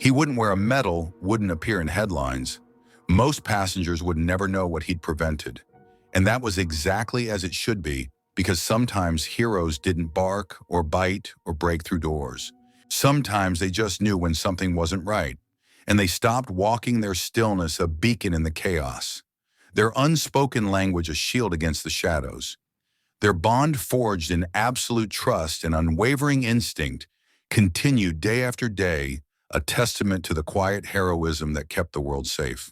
He wouldn't wear a medal, wouldn't appear in headlines. Most passengers would never know what he'd prevented. And that was exactly as it should be, because sometimes heroes didn't bark or bite or break through doors. Sometimes they just knew when something wasn't right, and they stopped walking their stillness a beacon in the chaos. Their unspoken language a shield against the shadows. Their bond forged in absolute trust and unwavering instinct continued day after day, a testament to the quiet heroism that kept the world safe.